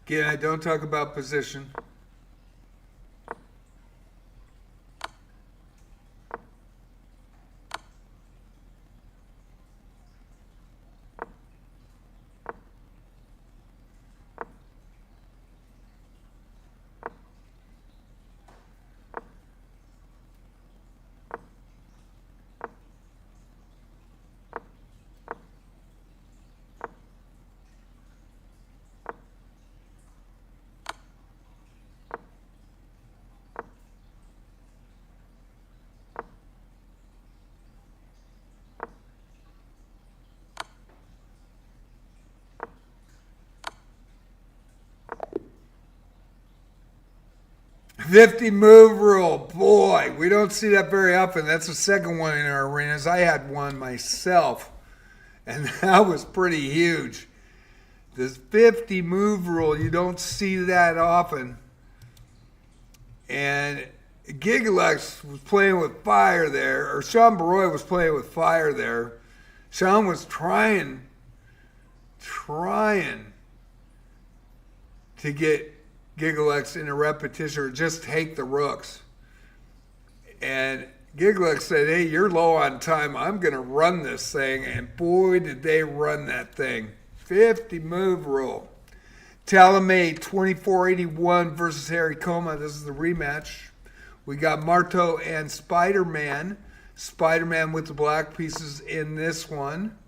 Again, I don't talk about position. 50 move rule. Boy, we don't see that very often. That's the second one in our arenas. I had one myself, and that was pretty huge. This 50 move rule, you don't see that often. And Gigalex was playing with fire there, or Sean Baroy was playing with fire there. Sean was trying to get Gigalex in a repetition or just take the rooks. And Gigalex said, hey, you're low on time. I'm going to run this thing. And boy, did they run that thing. 50 move rule. Talamay 2481 versus Harry Coma. This is the rematch. We got Marto and Spider-Man. Spider-Man with the black pieces in this one.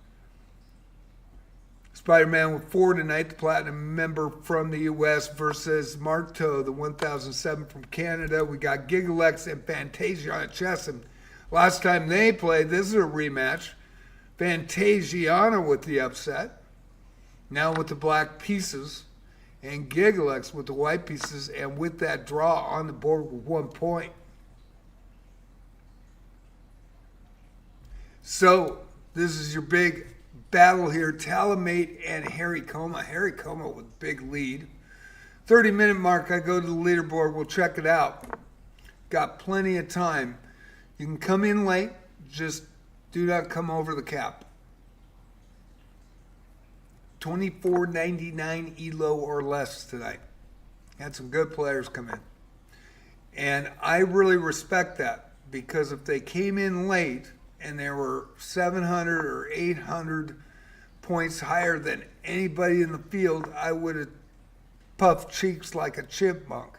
Spider-Man with 4 tonight, the platinum member from the U.S. versus Marto, the 1007 from Canada. We got Gigalex and Fantasiana chess. And last time they played, this is a rematch. Fantasiana with the upset. Now with the black pieces. And Gigalex with the white pieces. And with that draw on the board with 1 point. So this is your big battle here. Talamate and Harry Coma. Harry Coma with big lead. 30-minute mark, I go to the leaderboard. We'll check it out. Got plenty of time. You can come in late. Just do not come over the cap. $24.99 Elo or less tonight. Had some good players come in. And I really respect that, because if they came in late and there were 700 or 800 points higher than anybody in the field, I would have puffed cheeks like a chipmunk.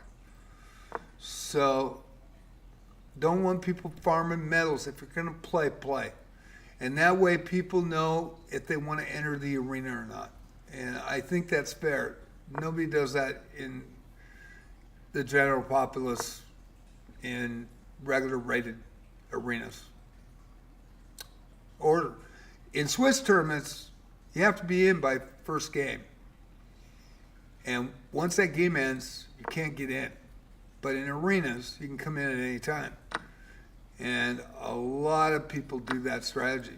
So don't want people farming medals. If you're going to play, play. And that way people know if they want to enter the arena or not. And I think that's fair. Nobody does that in the general populace in regular rated arenas. Or in Swiss tournaments, you have to be in by first game. And once that game ends, you can't get in. But in arenas, you can come in at any time. And a lot of people do that strategy.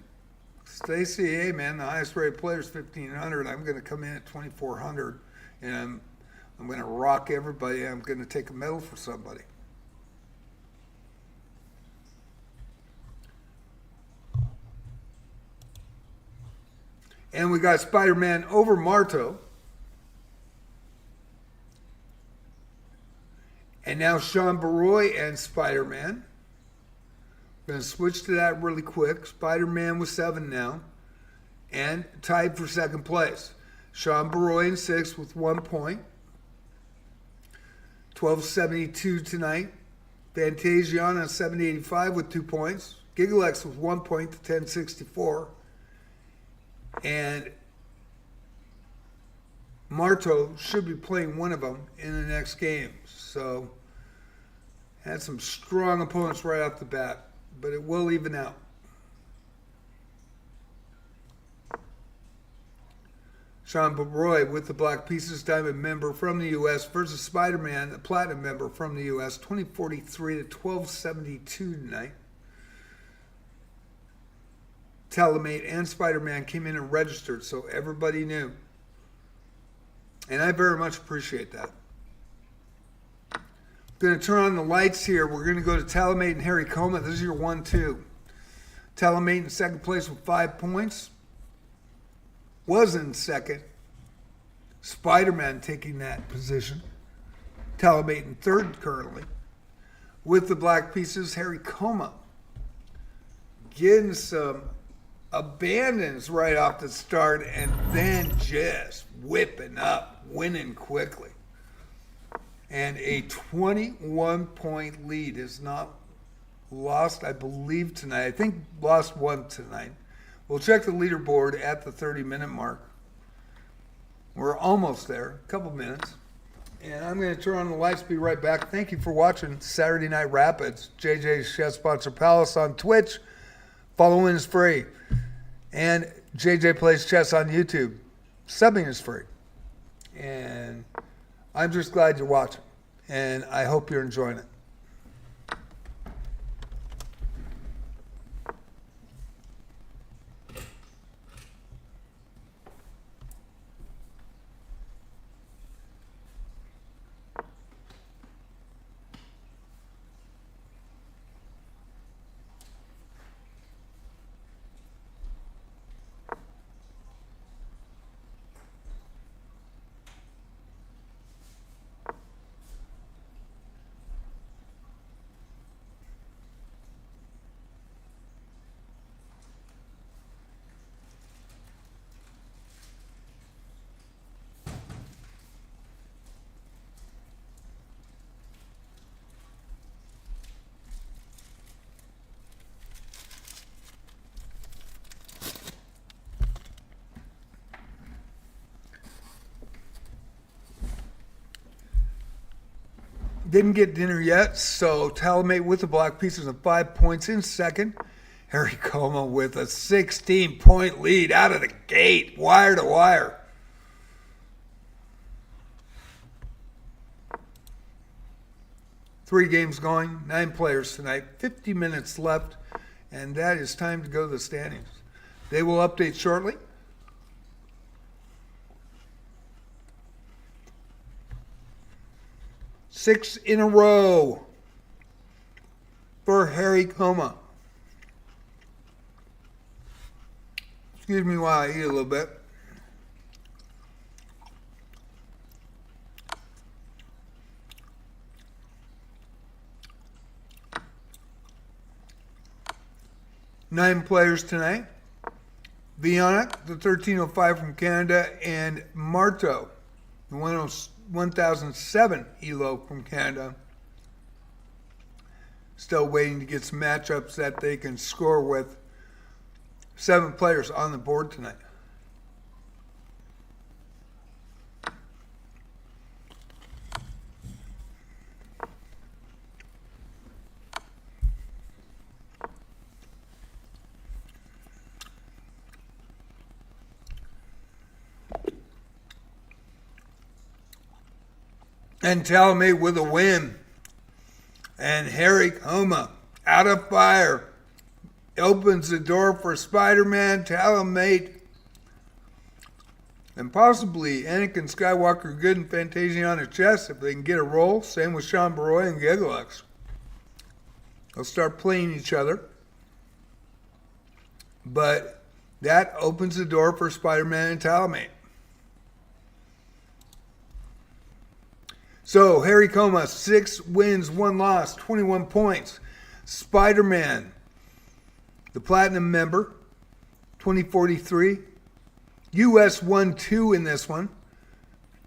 They say, hey man, the highest rated player is 1,500. I'm going to come in at 2,400. And I'm going to rock everybody. I'm going to take a medal for somebody. And we got Spider-Man over Marto. And now Sean Baroy and Spider-Man. Going to switch to that really quick. Spider-Man with 7 now. And tied for second place. Sean Baroy in 6 with 1 point. 1272 tonight. Fantasiana 785 with 2 points. Gigalex with 1 point to 1064. And Marto should be playing one of them in the next game. So, had some strong opponents right off the bat, but it will even out. Sean Baroy with the black pieces, diamond member from the U.S. versus Spider-Man, the platinum member from the U.S. 2043 to 1272 tonight. Talamate and Spider-Man came in and registered, so everybody knew. And I very much appreciate that. I'm going to turn on the lights here. We're going to go to Talamate and Harry Coma. This is your 1-2. Talamate in second place with 5 points. Was in second. Spider-Man taking that position. Talamate in third currently. With the black pieces, Harry Coma getting some abandons right off the start and then just whipping up, winning quickly. And a 21-point lead is not lost, I believe, tonight. I think lost 1 tonight. We'll check the leaderboard at the 30-minute mark. We're almost there, a couple minutes. And I'm going to turn on the lights, be right back. Thank you for watching Saturday Night Rapids. JJ's Chess Sponsor Palace on Twitch. Following is free. And JJ Plays Chess on YouTube. Subbing is free. And I'm just glad you're watching. and I hope you're enjoying it. Didn't get dinner yet, so Talamate with the block pieces and 5 points in second. Harry Como with a 16-point lead out of the gate, wire to wire. Three games going, 9 players tonight, 50 minutes left, and that is time to go to the standings. They will update shortly. Six in a row for Harry Como. Excuse me while I eat a little bit. Nine players tonight. Vionic, the 1305 from Canada, and Marto, the 1007 Elo from Canada. Still waiting to get some matchups that they can score with. 7 players on the board tonight. And Talamate with a win. And Harry Como out of fire. Opens the door for Spider-Man, Talamate, and possibly Anakin Skywalker Good and Fantasia on a chest if they can get a roll. Same with Sean Baroy and Gigalux. They'll start playing each other. But that opens the door for Spider-Man and Talamate. So, Harry Como, 6 wins, 1 loss, 21 points. Spider-Man, the Platinum member, 2043. US won 2 in this one.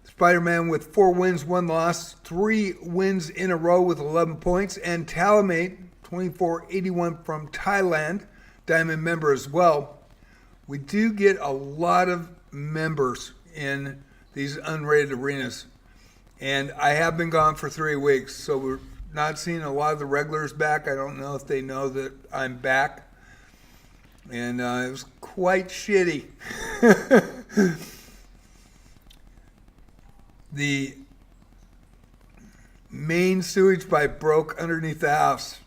Spider-Man with 4 wins, 1 loss, 3 wins in a row with 11 points. And Talamate, 2481 from Thailand, Diamond member as well. We do get a lot of members in these unrated arenas. And I have been gone for 3 weeks, so we're not seeing a lot of the regulars back. I don't know if they know that I'm back. And it was quite shitty. The main sewage pipe broke underneath the house.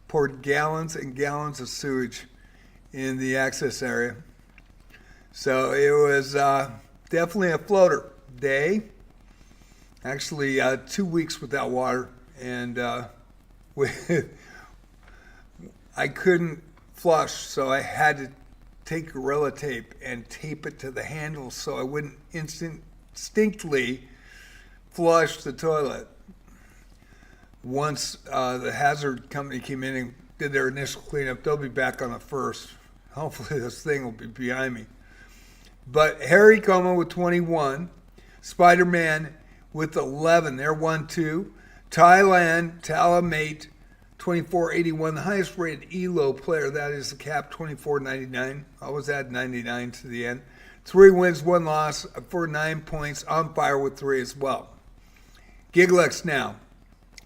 Poured gallons and gallons of sewage in the access area. So it was definitely a floater day. Actually, 2 weeks without water, and I couldn't flush, so I had to take Gorilla Tape and tape it to the handle so I wouldn't instinctively flush the toilet. Once the hazard company came in and did their initial cleanup, they'll be back on the 1st. Hopefully this thing will be behind me. But Harry Como with 21, Spider-Man with 11, they're 1-2. Thailand, Talamate, 2481, the highest rated Elo player, that is the cap, 2499. Always add 99 to the end. 3 wins, 1 loss for 9 points, on fire with 3 as well. Gigalux now,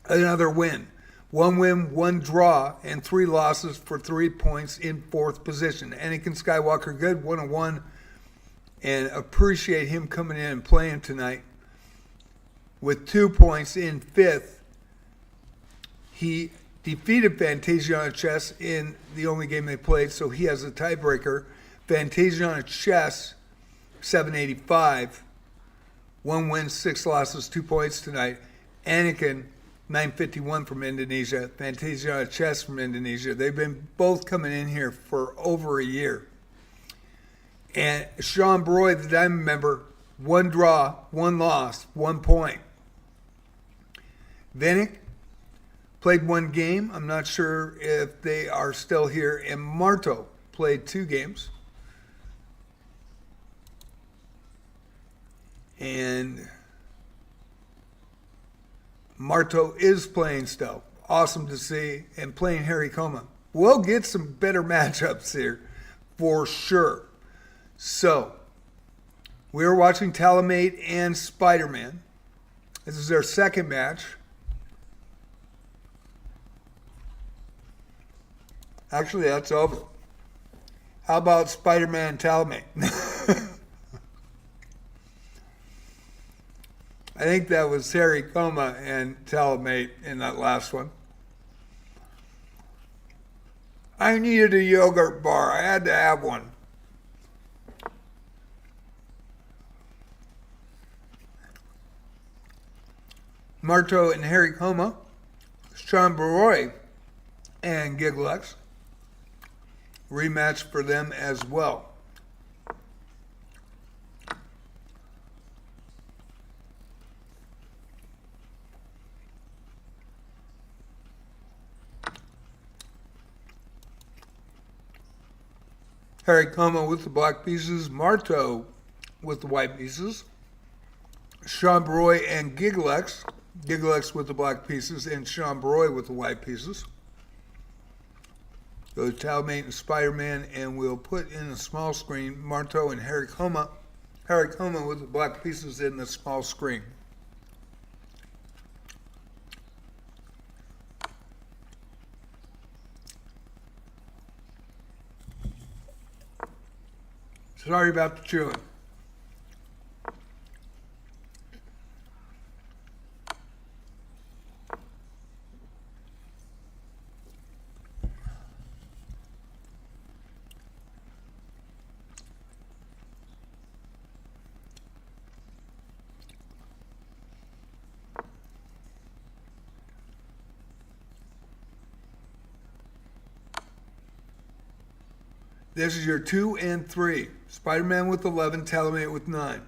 another win. 1 win, 1 draw, and 3 losses for 3 points in 4th position. Anakin Skywalker Good, 1-1, and appreciate him coming in and playing tonight with 2 points in 5th He defeated Fantasia on chess in the only game they played, so he has a tiebreaker. Fantasia on chess, 785. 1 win, 6 losses, 2 points tonight. Anakin, 951 from Indonesia. Fantasia on chess from Indonesia. They've been both coming in here for over a year. And Sean Broy, the Diamond member, 1 draw, 1 loss, 1 point. Vinnick played 1 game. I'm not sure if they are still here. And Marto played 2 games. And Marto is playing still. Awesome to see. And playing Harry Coma. We'll get some better matchups here for sure. So, we're watching Talamate and Spider-Man. This is their second match. Actually, that's over. How about Spider-Man and Talamate? I think that was Harry Coma and Talamate in that last one. I needed a yogurt bar. I had to have one. Marto and Harry Coma, Sean Baroy and Giglex. Rematch for them as well. Harry Coma with the black pieces, Marto with the white pieces, Sean Baroy and Giglex. Giglex with the black pieces and Sean Baroy with the white pieces. Go to Talamate and Spider-Man, and we'll put in a small screen Marto and Harry Coma. Harry Coma with the black pieces in the small screen. Sorry about the chewing. This is your 2 and 3. Spider-Man with 11, Talamate with 9.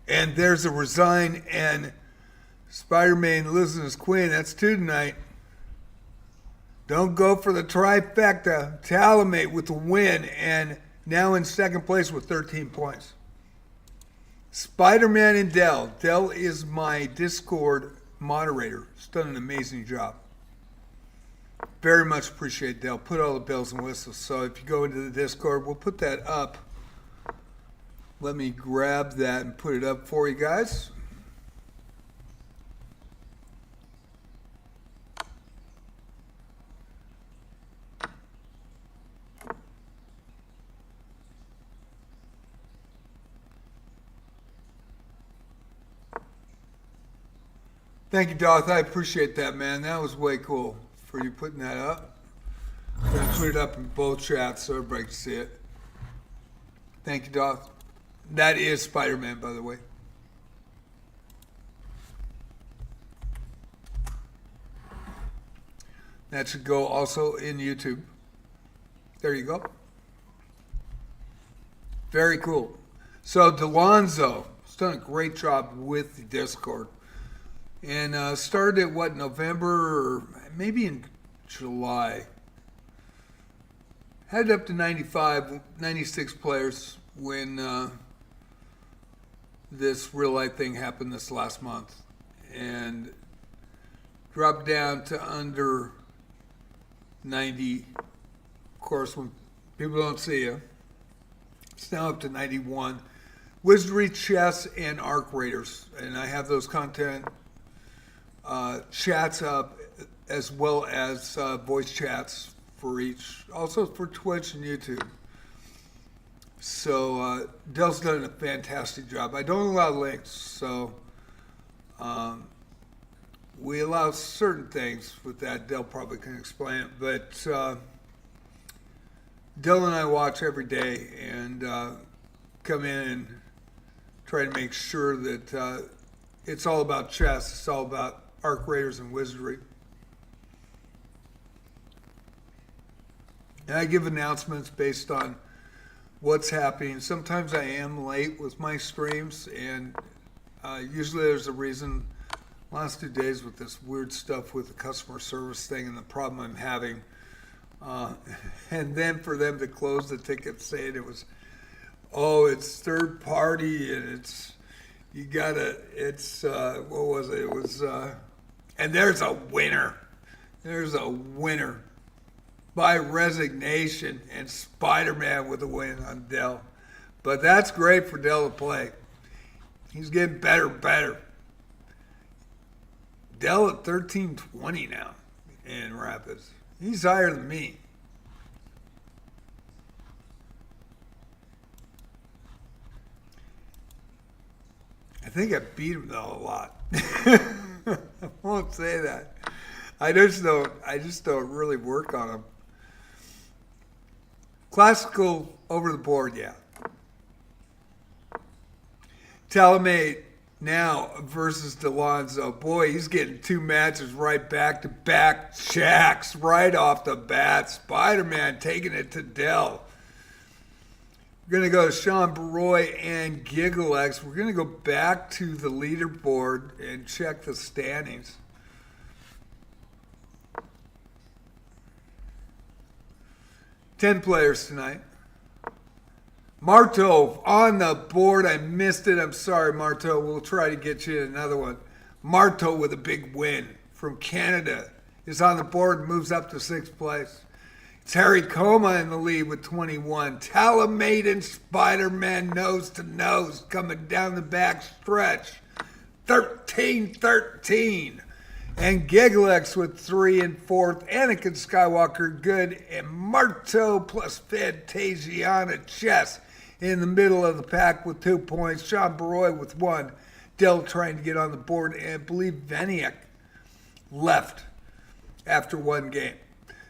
And there's a resign, and Spider-Man loses his queen. That's 2 tonight. Don't go for the trifecta. Talamate with the win, and now in second place with 13 points. Spider-Man and Dell. Dell is my Discord moderator. He's done an amazing job. Very much appreciate Dell. Put all the bells and whistles. So if you go into the Discord, we'll put that up. Let me grab that and put it up for you guys. Thank you, Doth. I appreciate that, man. That was way cool for you putting that up. I'm going to put it up in both chats so everybody can see it. Thank you, Doth. That is Spider-Man, by the way. That should go also in YouTube. There you go. Very cool. So, Delonzo has done a great job with the Discord. And started at what, November, or maybe in July. Headed up to 95, 96 players when this real life thing happened this last month. And dropped down to under 90. Of course, when people don't see you, it's now up to 91. Wizardry, chess, and arc raiders. And I have those content chats up as well as voice chats for each, also for Twitch and YouTube. So Dell's done a fantastic job. I don't allow links, so we allow certain things with that. Dell probably can explain it, but Dell and I watch every day and come in and try to make sure that it's all about chess. It's all about Arc Raiders and Wizardry. And I give announcements based on what's happening. Sometimes I am late with my streams, and usually there's a reason. Last 2 days with this weird stuff with the customer service thing and the problem I'm having. And then for them to close the ticket saying it was, oh, it's third party and it's, you gotta, it's, what was it? It was, and there's a winner. There's a winner by resignation, and Spider-Man with a win on Dell. But that's great for Dell to play. He's getting better and better. Dell at 1320 now in Rapids. He's higher than me. I think I beat him though a lot. I won't say that. I just don't really work on him. Classical over the board, yeah. Talamate now versus Delonzo. Boy, he's getting 2 matches right back-to-back jacks right off the bat. Spider-Man taking it to Dell. We're going to go to Sean Baroy and GiggleX. We're going to go back to the leaderboard and check the standings. Ten players tonight. Marto on the board. I missed it. I'm sorry, Marto. We'll try to get you another one. Marto with a big win from Canada is on the board and moves up to 6th place. It's Harry Coma in the lead with 21. Talamate and Spider-Man nose to nose coming down the back stretch. 13-13. And GiggleX with 3 and 4th. Anakin Skywalker good. And Marto plus Fantasiana Chess in the middle of the pack with 2 points. Sean Baroy with 1. Dell trying to get on the board. And I believe Veniak left after 1 game.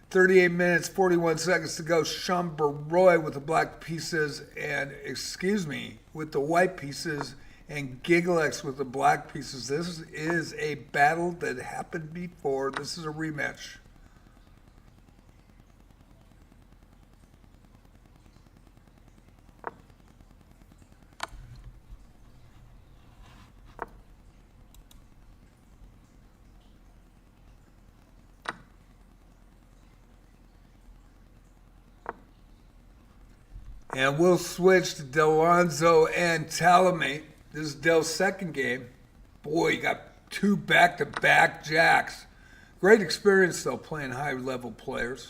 38 minutes, 41 seconds to go. Sean Baroy with the black pieces with the white pieces, and GiggleX with the black pieces. This is a battle that happened before. This is a rematch. And we'll switch to Delonzo and Talamate. This is Dell's second game. Boy, he got 2 back-to-back jacks. Great experience, though, playing high-level players.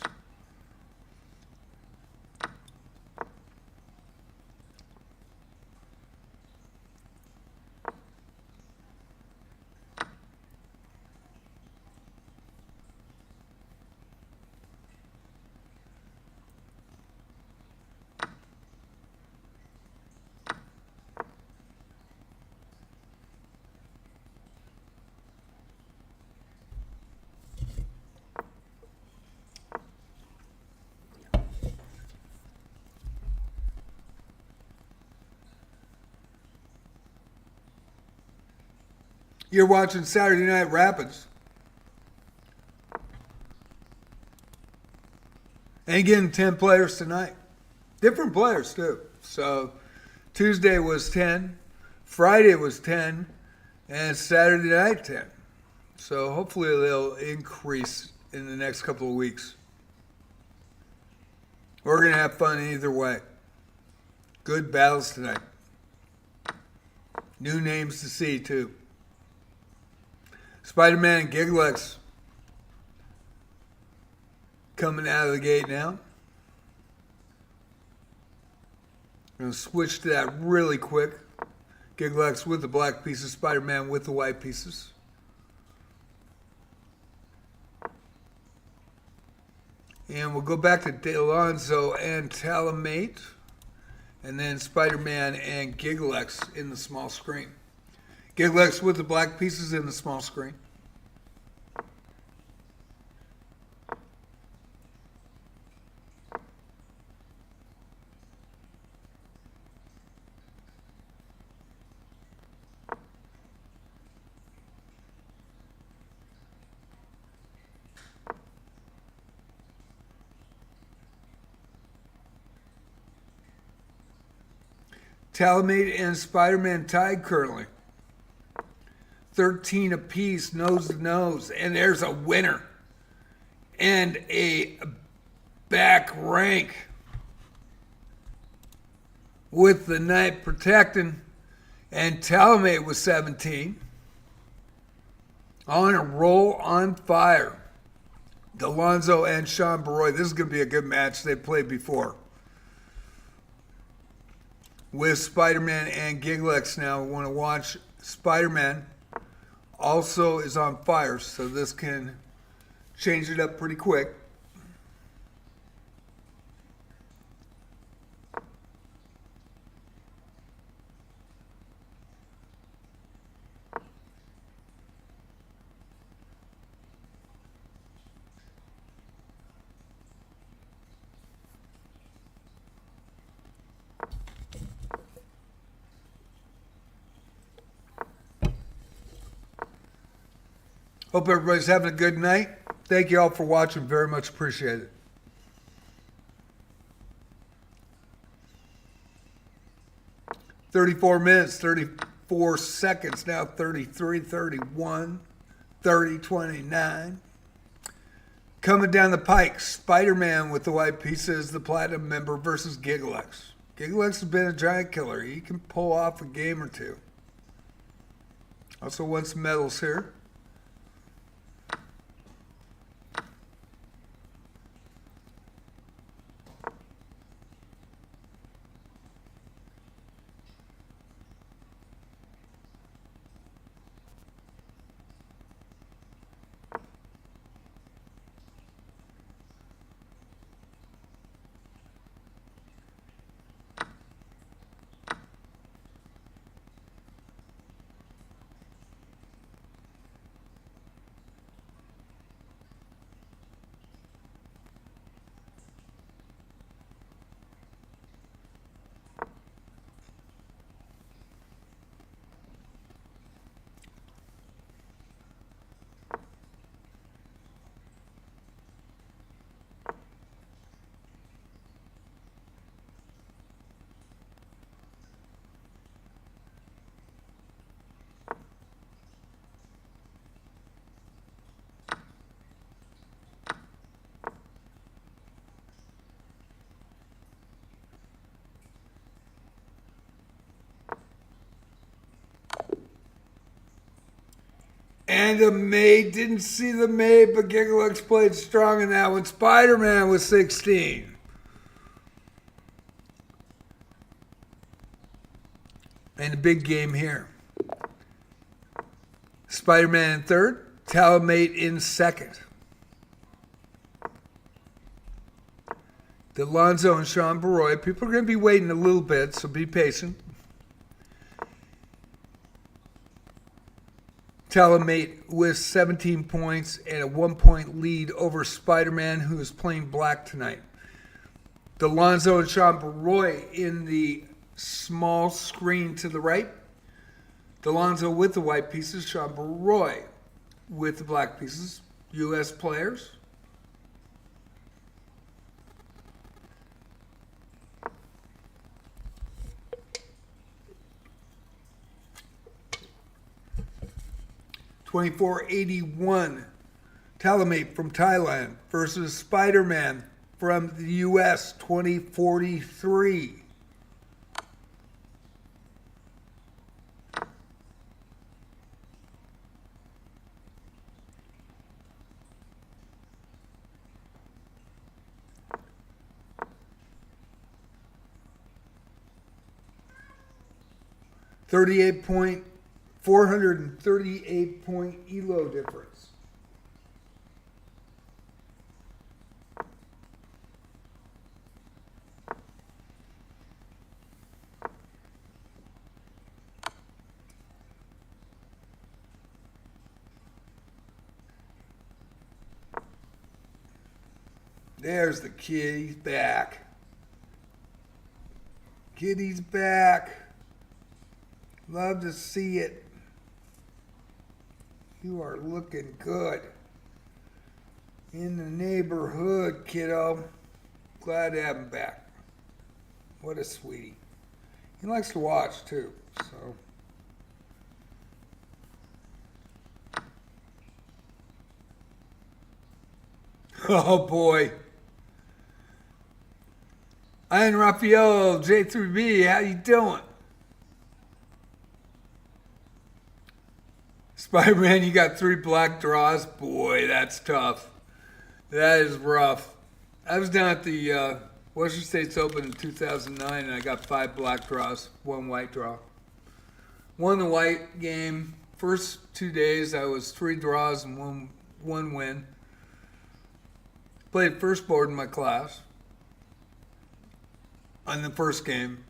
You're watching Saturday Night Rapids. And again, 10 players tonight. Different players, too. So Tuesday was 10, Friday was 10, and Saturday night 10. So hopefully they'll increase in the next couple of weeks. We're going to have fun either way. Good battles tonight. New names to see, too. Spider-Man and GiggleX coming out of the gate now. I'm going to switch to that really quick. GiggleX with the black pieces, Spider-Man with the white pieces. And we'll go back to Delonzo and Talamate. And then Spider-Man and Gigalex in the small screen. Gigalex with the black pieces in the small screen. Talamate and Spider-Man tied currently. 13 apiece, nose to nose. And there's a winner. And a back rank. With the knight protecting. And Talamate with 17. On a roll, on fire. Delonzo and Sean Baroy. This is going to be a good match. They played before. With Spider-Man and Gigalex now. We want to watch Spider-Man. Also is on fire, so this can change it up pretty quick. Hope everybody's having a good night. Thank you all for watching. Very much appreciated. "34 minutes, 34 seconds, now 33, 31, 30, 29. Coming down the pike, Spider-Man with the white pieces, the platinum member versus Gigalex. Gigalex has been a giant killer. He can pull off a game or two. Also won some medals here. And the maid, didn't see the maid, but Gigalex played strong in that one. Spider-Man was 16. And the big game here. Spider-Man in third, Talamate in second. Delonzo and Sean Baroy. People are going to be waiting a little bit, so be patient. Talamate with 17 points and a 1-point lead over Spider-Man, who is playing black tonight. Delonzo and Sean Baroy in the small screen to the right. Delonzo with the white pieces, Sean Baroy with the black pieces. U.S. players. $24.81. Talamate from Thailand versus Spider-Man from the U.S. $20.43. $438-point Elo difference. There's the kid. He's back. Kitty's back. Love to see it. You are looking good. In the neighborhood, kiddo. Glad to have him back. What a sweetie. He likes to watch, too, so. Oh, boy. Ian Raphael, J3B, how you doing? Spider-Man, you got 3 black draws? Boy, that's tough. That is rough. I was down at the Western States Open in 2009, and I got 5 black draws, 1 white draw. Won the white game. First 2 days, I was 3 draws and one win. Played first board in my class. On the first game,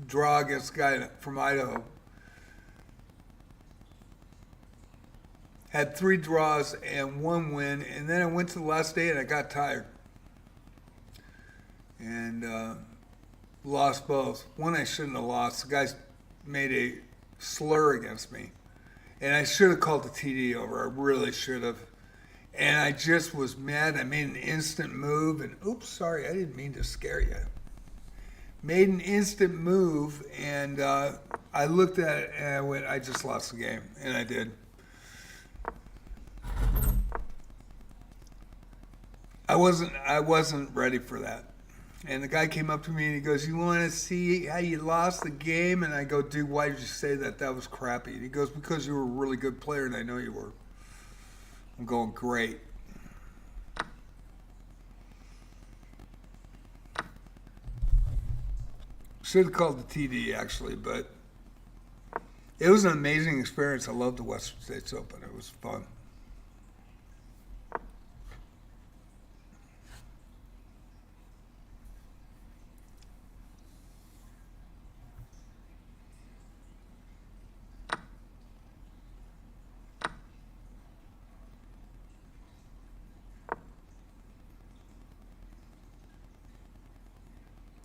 draw against a guy from Idaho. Had 3 draws and 1 win, and then I went to the last day and I got tired. And lost both. One I shouldn't have lost. The guy made a slur against me. And I should have called the TD over. I really should have. And I just was mad. I made an instant move. And oops, sorry, I didn't mean to scare you. Made an instant move, and I looked at it and I went, I just lost the game. And I did. I wasn't ready for that. And the guy came up to me and he goes, you want to see how you lost the game? And I go, dude, why did you say that? That was crappy. And he goes, because you were a really good player and I know you were. I'm going, great. Should have called the TD, actually, but it was an amazing experience. I loved the Western States Open. It was fun.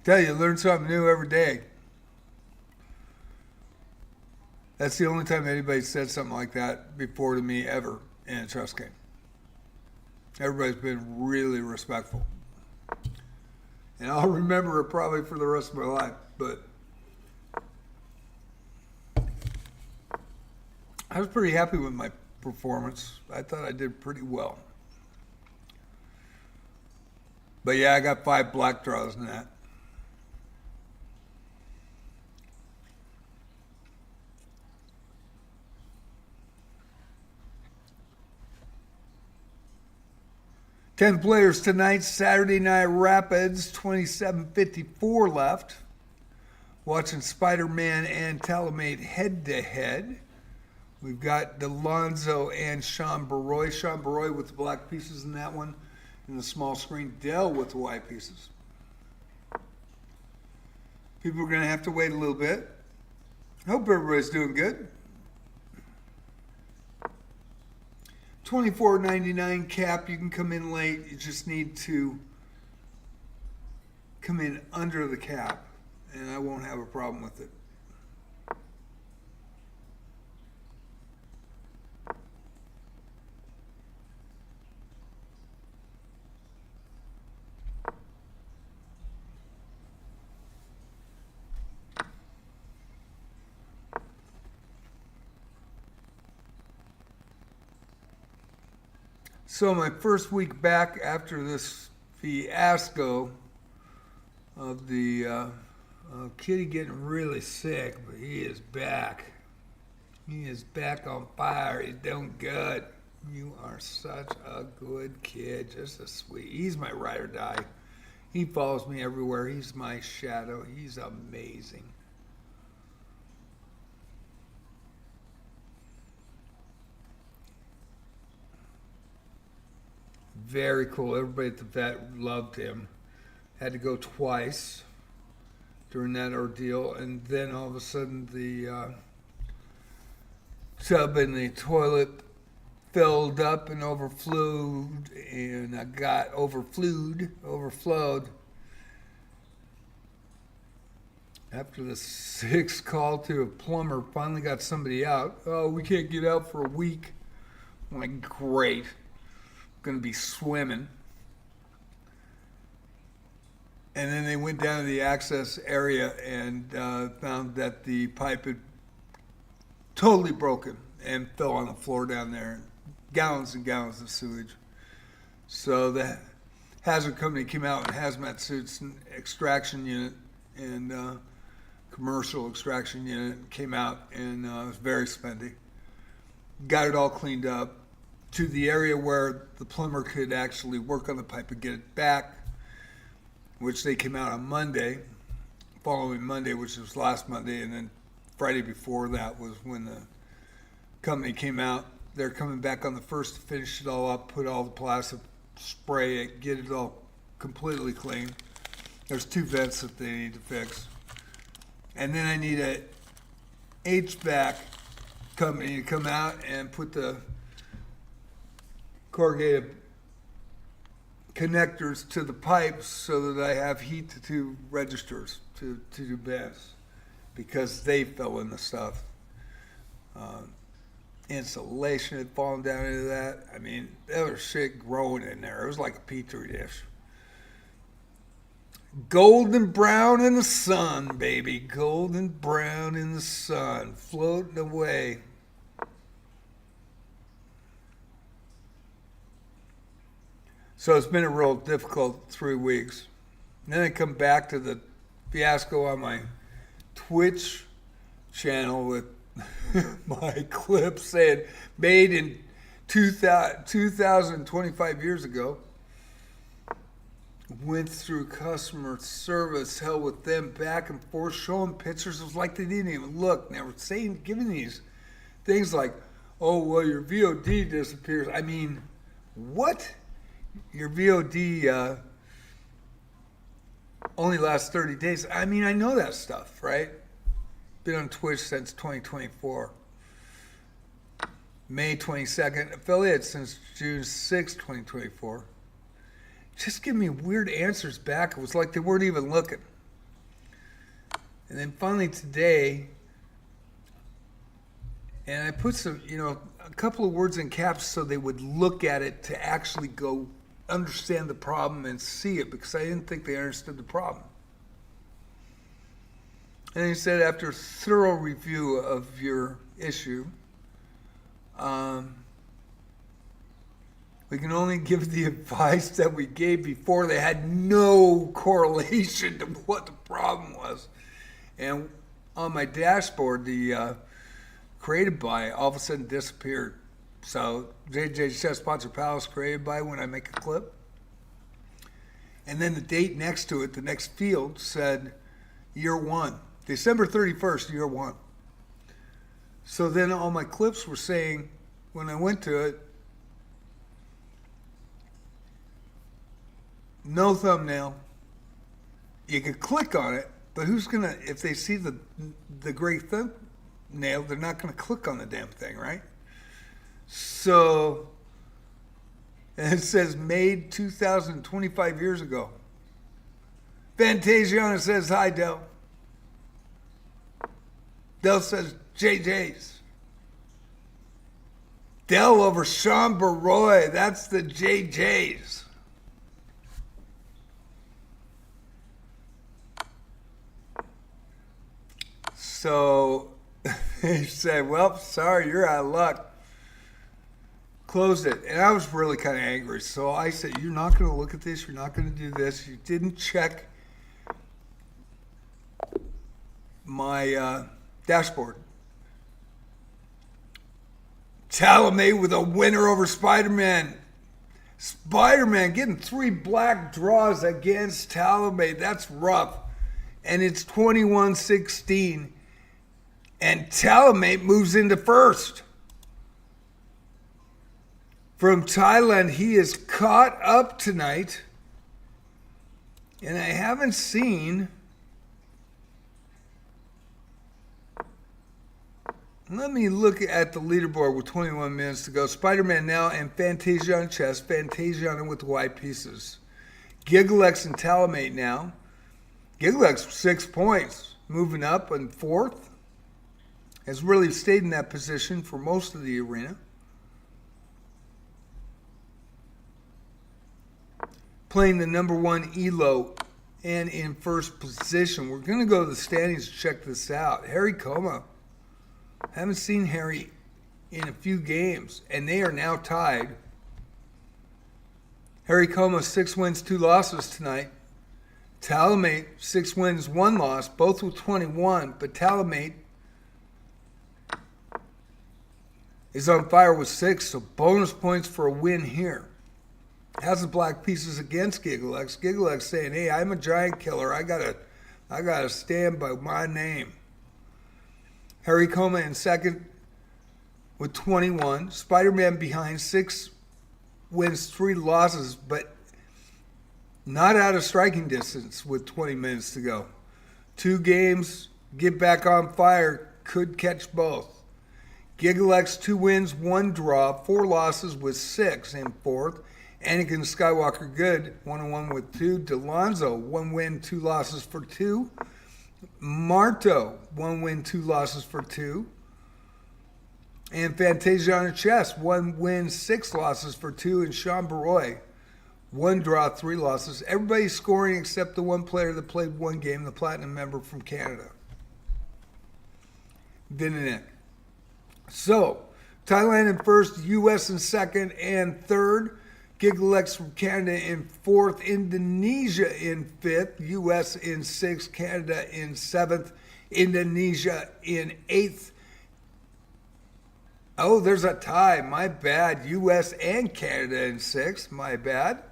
Tell you, learn something new every day. That's the only time anybody said something like that before to me ever in a trust game. Everybody's been really respectful. And I'll remember it probably for the rest of my life, but I was pretty happy with my performance. I thought I did pretty well. But yeah, I got 5 black draws in that. Ten players tonight, Saturday Night Rapids, 27:54 left. Watching Spider-Man and Talamate head-to-head. We've got Delonzo and Sean Baroy. Sean Baroy with the black pieces in that one. And the small screen, Dell with the white pieces. People are going to have to wait a little bit. Hope everybody's doing good. $24.99 cap. You can come in late. You just need to come in under the cap, and I won't have a problem with it. So my first week back after this fiasco of the Kitty getting really sick, but he is back. He is back on fire. He's doing good. You are such a good kid. Just a sweet. He's my ride or die. He follows me everywhere. He's my shadow. He's amazing. Very cool. Everybody at the vet loved him. Had to go twice during that ordeal. And then all of a sudden the tub in the toilet filled up and overflowed, and I got overflowed. After the sixth call to a plumber, finally got somebody out. Oh, we can't get out for a week. I'm like, great. I'm going to be swimming. And then they went down to the access area and found that the pipe had totally broken and fell on the floor down there. Gallons and gallons of sewage. So the hazard company came out in hazmat suits and extraction unit and commercial extraction unit came out, and it was very spendy. Got it all cleaned up to the area where the plumber could actually work on the pipe and get it back, which they came out on Monday, following Monday, which was last Monday, and then Friday before that was when the company came out. They're coming back on the 1st to finish it all up, put all the plastic, spray it, get it all completely clean. There's 2 vents that they need to fix. And then I need a HVAC company to come out and put the corrugated connectors to the pipes so that I have heat to 2 registers to do baths, because they fell in the stuff. Insulation had fallen down into that. I mean, there was shit growing in there. It was like a petri dish. Golden brown in the sun, baby. Golden brown in the sun, floating away. So it's been a real difficult 3 weeks. And then I come back to the fiasco on my Twitch channel with my clip saying made in 2025 years ago. Went through customer service, hell with them, back and forth, showing pictures. It was like they didn't even look. And they were saying, giving these things like, oh, well, your VOD disappears. I mean, what? Your VOD only lasts 30 days. I mean, I know that stuff, right? Been on Twitch since 2024. May 22nd. Affiliate since June 6, 2024. Just give me weird answers back. It was like they weren't even looking. And then finally today, and I put some, a couple of words in caps so they would look at it to actually go understand the problem and see it, because I didn't think they understood the problem. And he said, after thorough review of your issue, we can only give the advice that we gave before. They had no correlation to what the problem was. And on my dashboard, the created by all of a sudden disappeared. So JJ says Sponsor Palace created by when I make a clip. And then the date next to it, the next field, said year 1. December 31st, year 1. So then all my clips were saying, when I went to it, no thumbnail. You could click on it, but who's gonna, if they see the gray thumbnail, they're not gonna click on the damn thing, right? So, and it says made 2025 years ago. Fantasiana says hi, Del. Del says JJ's. Del over Sean Baroy. That's the JJ's. So he said, well, sorry, you're out of luck. Closed it. And I was really kind of angry. So I said, you're not going to look at this. You're not going to do this. You didn't check my dashboard. Talamay with a winner over Spider-Man. Spider-Man getting 3 black draws against Talamay. That's rough. And it's 21-16. And Talamay moves into first. From Thailand, he is caught up tonight. And I haven't seen... Let me look at the leaderboard with 21 minutes to go. Spider-Man now and Fantasia on chess. Fantasia with the white pieces. Gigalex and Talamate now. Gigalex 6 points. Moving up in fourth. Has really stayed in that position for most of the arena. Playing the number 1 Elo and in first position. We're going to go to the standings to check this out. Harry Coma. Haven't seen Harry in a few games, and they are now tied. Harry Coma, 6 wins, 2 losses tonight. Talamate, 6 wins, 1 loss, both with 21, but Talamate is on fire with 6, so bonus points for a win here. Has the black pieces against Gigalex. Gigalex saying, hey, I'm a giant killer. I gotta stand by my name. Harry Coma in second with 21. Spider-Man behind, 6 wins, 3 losses, but not out of striking distance with 20 minutes to go. 2 games, get back on fire, could catch both. Gigalex, 2 wins, 1 draw, 4 losses with 6 in fourth. Anakin Skywalker good, 1-1 with 2. Delonzo, 1 win, 2 losses for 2. Marto, 1 win, 2 losses for 2. And Fantasia on chess, 1 win, 6 losses for 2. And Sean Baroy, 1 draw, 3 losses. Everybody's scoring except the one player that played 1 game, the Platinum member from Canada. Vinanek. So, Thailand in first, U.S. in second and third. Gigalex from Canada in fourth, Indonesia in fifth, U.S. in sixth, Canada in seventh, Indonesia in eighth. Oh, there's a tie, my bad. U.S. and Canada in sixth, my bad.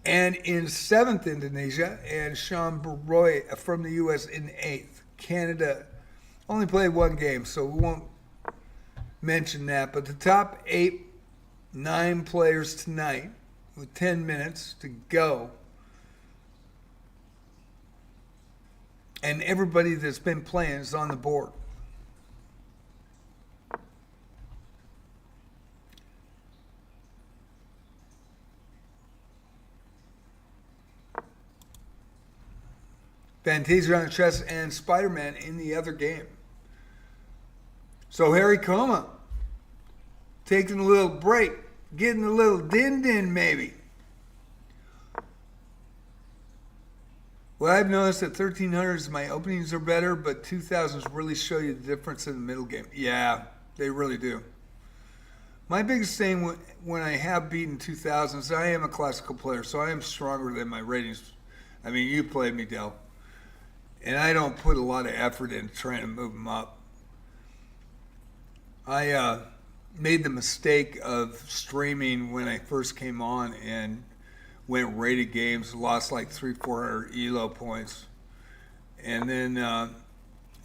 And in seventh, Indonesia, and Sean Baroy from the U.S. in eighth. Canada only played 1 game, so we won't mention that. But the top 9 players tonight with 10 minutes to go. And everybody that's been playing is on the board. Fantasia on chess and Spider-Man in the other game. So Harry Coma taking a little break, getting a little din-din maybe. Well, I've noticed that 1300s, my openings are better, but 2000s really show you the difference in the middle game. Yeah, they really do. My biggest thing when I have beaten 2000s, I am a classical player, so I am stronger than my ratings. I mean, you played me, Del. And I don't put a lot of effort into trying to move them up. I made the mistake of streaming when I first came on and went rated games, lost like 300-400 Elo points. And then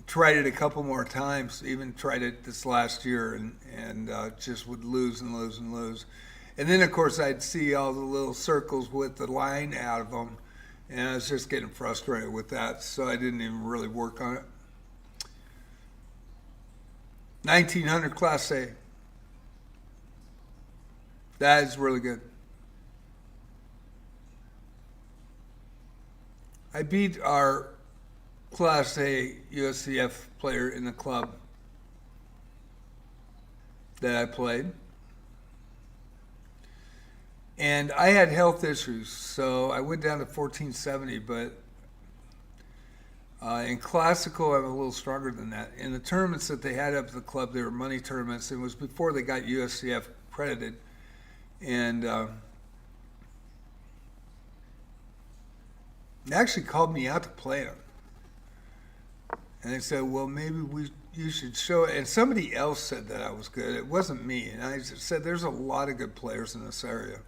tried it a couple more times, even tried it this last year, and just would lose and lose and lose. And then, of course, I'd see all the little circles with the line out of them, and I was just getting frustrated with that, so I didn't even really work on it. 1900 Class A. That is really good. I beat our Class A USCF player in the club that I played. And I had health issues, so I went down to 1470, but in classical, I'm a little stronger than that. In the tournaments that they had up at the club, they were money tournaments. It was before they got USCF accredited. And they actually called me out to play them. And they said, well, maybe you should show it. And somebody else said that I was good. It wasn't me. And I said, there's a lot of good players in this area.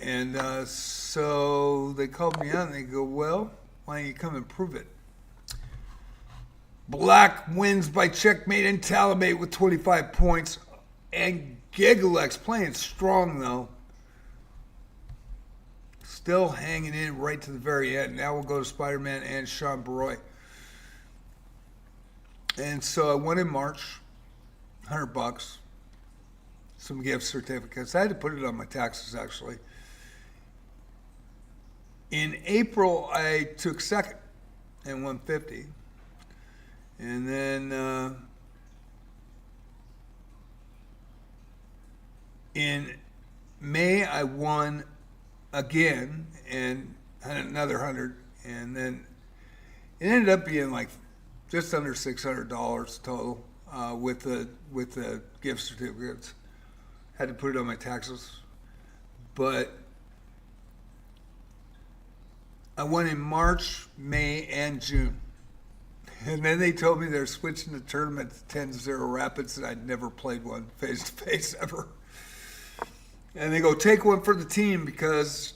And so they called me out and they go, well, why don't you come and prove it? Black wins by checkmate and Talamate with 25 points. And Gigalex playing strong, though. Still hanging in right to the very end. Now we'll go to Spider-Man and Sean Baroy. And so I won in March, $100, some gift certificates. I had to put it on my taxes, actually. In April, I took second and won 50. And then in May, I won again and another 100. And then it ended up being like just under $600 total with the gift certificates. Had to put it on my taxes, but I won in March, May, and June. And then they told me they're switching the tournament to 10-0 Rapids, and I'd never played one face-to-face ever. And they go, take one for the team, because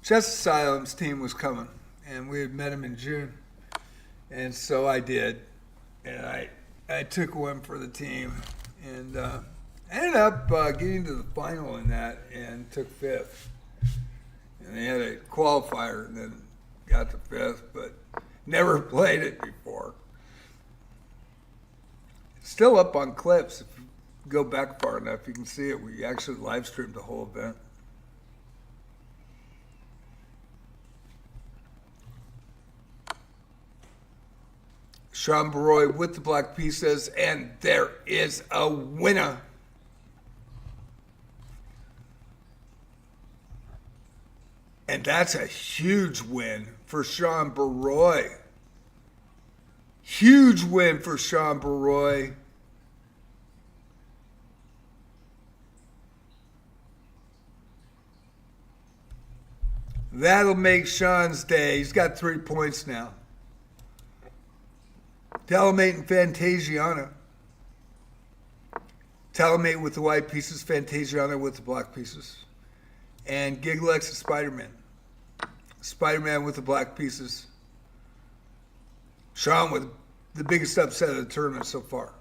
Chess Asylum's team was coming, and we had met him in June. And so I did, and I took one for the team, and ended up getting to the final in that and took fifth. And they had a qualifier and then got to fifth, but never played it before. Still up on clips. If you go back far enough, you can see it. We actually live streamed the whole event. Sean Baroy with the black pieces, and there is a winner. And that's a huge win for Sean Baroy. Huge win for Sean Baroy. That'll make Sean's day. He's got 3 points now. Talamate and Fantasiana. Talamate with the white pieces, Fantasiana with the black pieces. And Giglex and Spider-Man. Spider-Man with the black pieces. Sean with the biggest upset of the tournament so far.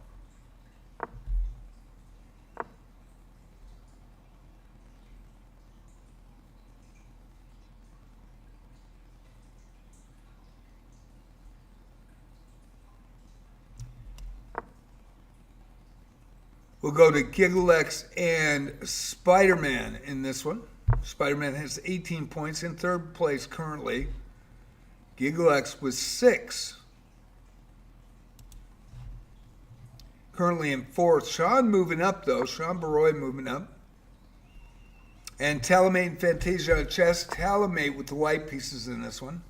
We'll go to Giglex and Spider-Man in this one. Spider-Man has 18 points in third place currently. Giglex with 6. Currently in fourth. Sean moving up though. Sean Baroy moving up. And Talamate and Fantasia on chess. Talamate with the white pieces in this one.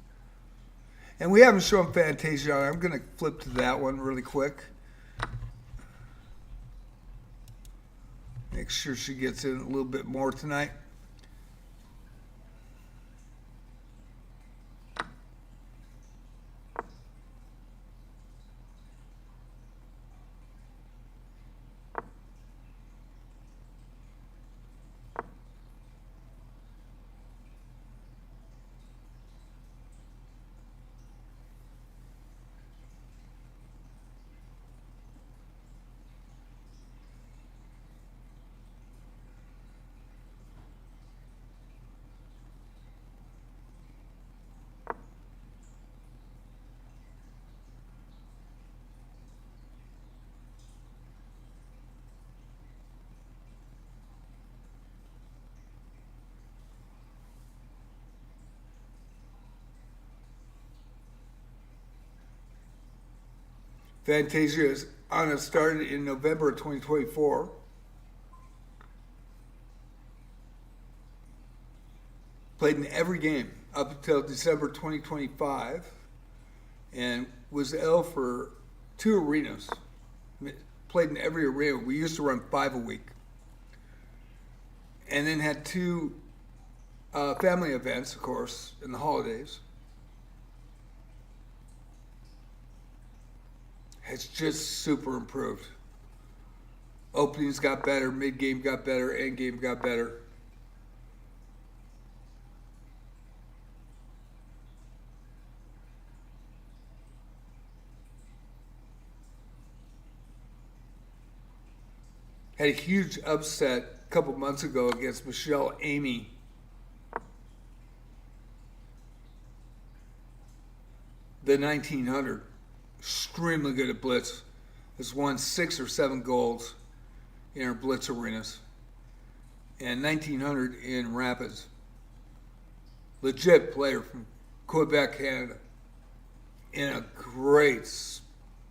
And we haven't shown Fantasia. I'm going to flip to that one really quick. Make sure she gets in a little bit more tonight. Fantasia is on a started in November of 2024. Played in every game up until December 2025 and was L for 2 arenas. Played in every arena. We used to run 5 a week. And then had 2 family events, of course, in the holidays. It's just super improved. Openings got better, mid-game got better, end-game got better. Had a huge upset a couple months ago against Michelle Amy. The 1900. extremely good at Blitz. Has won 6 or 7 golds in our Blitz arenas. And 1900 in Rapids. Legit player from Quebec, Canada. In a great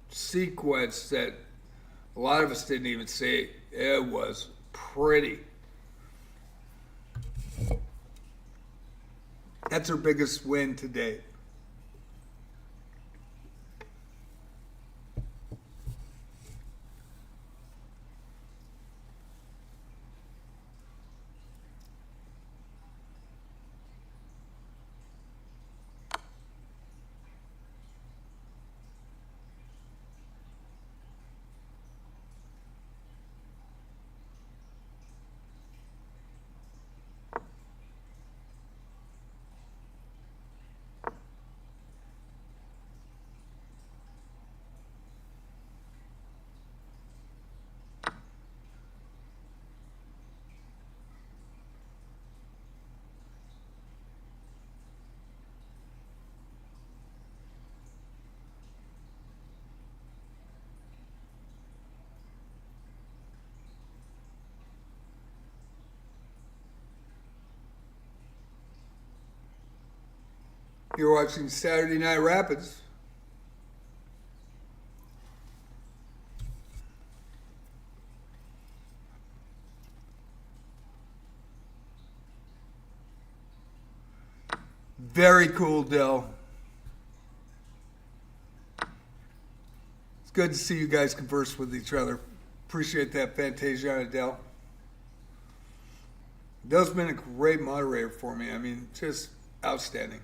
sequence that a lot of us didn't even see. It was pretty. That's her biggest win to date. You're watching Saturday Night Rapids. Very cool, Dell. It's good to see you guys converse with each other. Appreciate that, Fantasia and Dell. Dell's been a great moderator for me. I mean, just outstanding.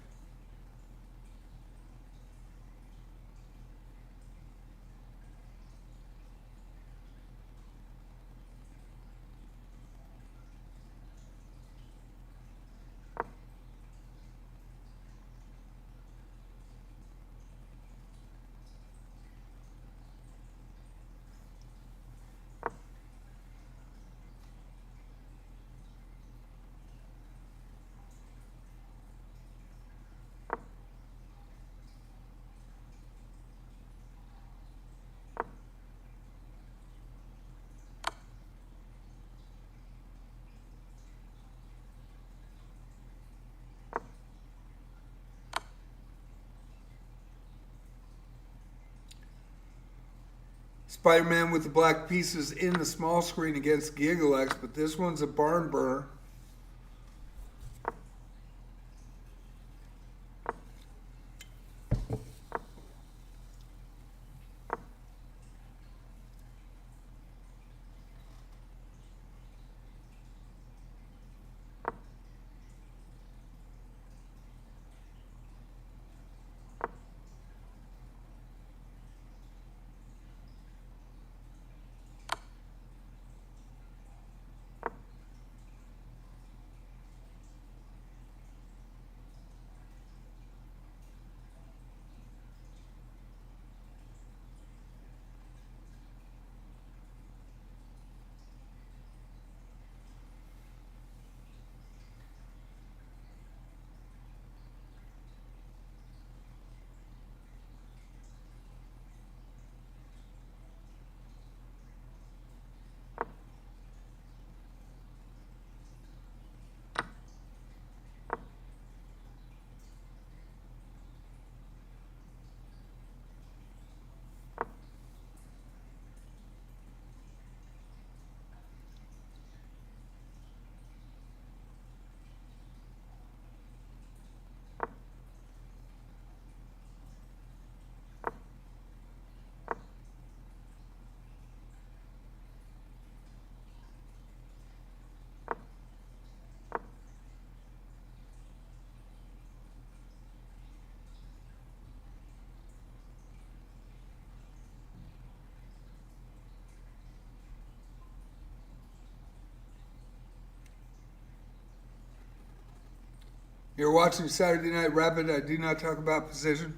Spider-Man with the black pieces in the small screen against Gigalex, but this one's a barn burner. You're watching Saturday Night Rapid. I do not talk about position.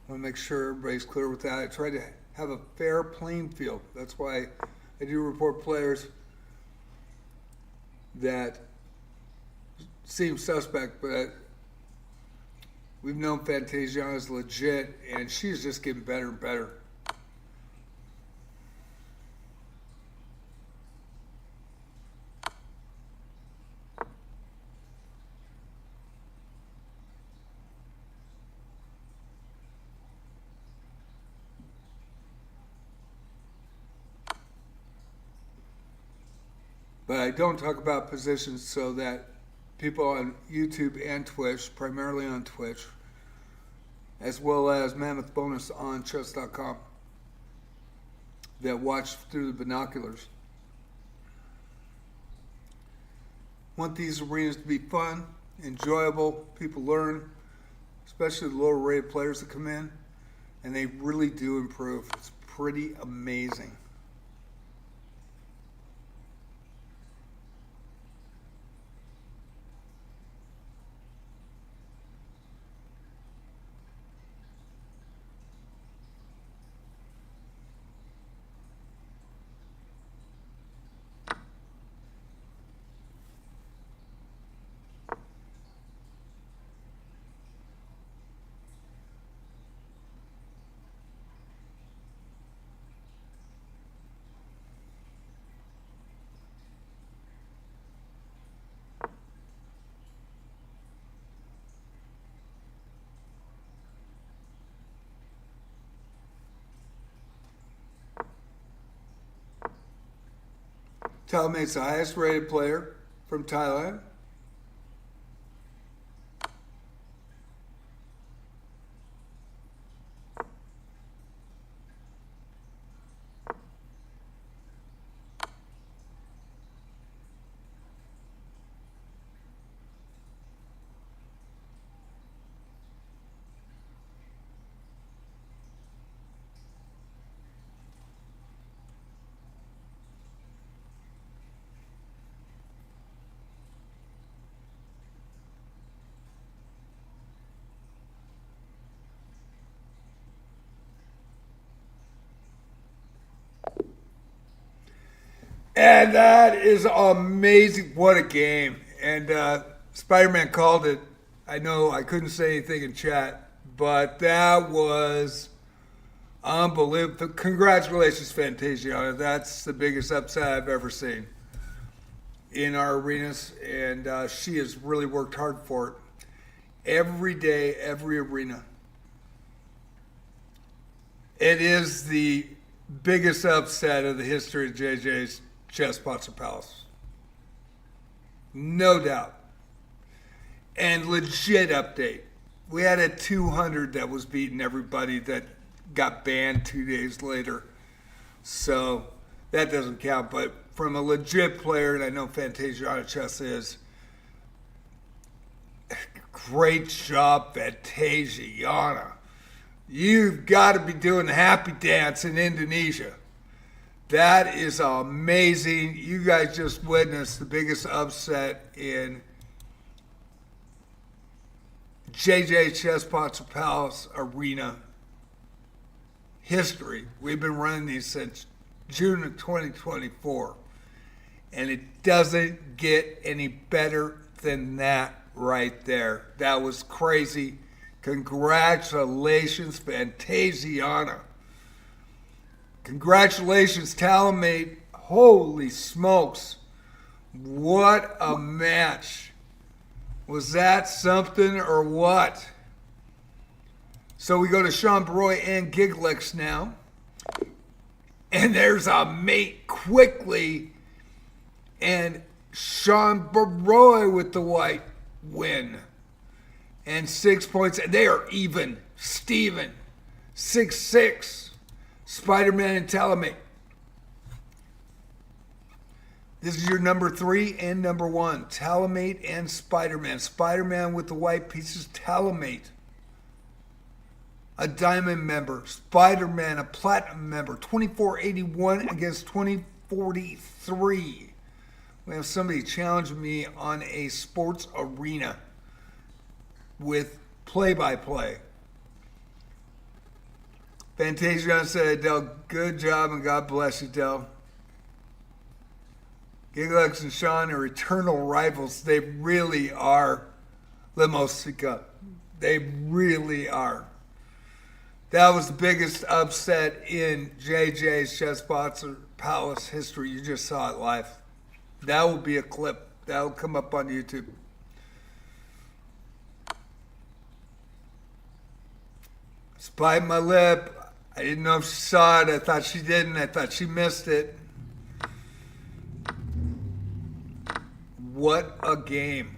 I want to make sure everybody's clear with that. I try to have a fair playing field. That's why I do report players that seem suspect, but We've known Fantasiana is legit, and she's just getting better and better. But I don't talk about positions so that people on YouTube and Twitch, primarily on Twitch, as well as Mammoth Bonus on chess.com, that watch through the binoculars, want these arenas to be fun, enjoyable, people learn, especially the lower rated players that come in, and they really do improve. It's pretty amazing. Talmate's the highest rated player from Thailand. And that is amazing. What a game. And Spider-Man called it. I know I couldn't say anything in chat, but that was unbelievable. Congratulations, Fantasiana. That's the biggest upset I've ever seen in our arenas, and she has really worked hard for it. Every day, every arena. It is the biggest upset of the history of JJ's Chess Pots Palace. No doubt. And legit update. We had a 200 that was beating everybody that got banned 2 days later. So that doesn't count. But from a legit player, and I know Fantasiana Chess is, great job, Fantasiana. You've got to be doing the happy dance in Indonesia. That is amazing. You guys just witnessed the biggest upset in JJ Chess Pots Palace Arena history. We've been running these since June of 2024. And it doesn't get any better than that right there. That was crazy. Congratulations, Fantasiana. Congratulations, Talamate. Holy smokes. What a match. Was that something or what? So we go to Sean Baroy and Giglix now. And there's a mate quickly. And Sean Baroy with the white win. And 6 points. They are even. Steven. 6-6. Spider-Man and Talamate. This is your number 3 and number 1. Talamate and Spider-Man. Spider-Man with the white pieces. Talamate, a diamond member. Spider-Man, a platinum member. 2481 against 2043. We have somebody challenging me on a sports arena with play-by-play. Fantasia said, Adele, good job and God bless you, Adele. Giglix and Sean are eternal rivals. They really are. Limosica. They really are. That was the biggest upset in JJ's Chess Boxer Palace history. You just saw it live. That will be a clip. That will come up on YouTube. Spite my lip. I didn't know if she saw it. I thought she didn't. I thought she missed it. What a game.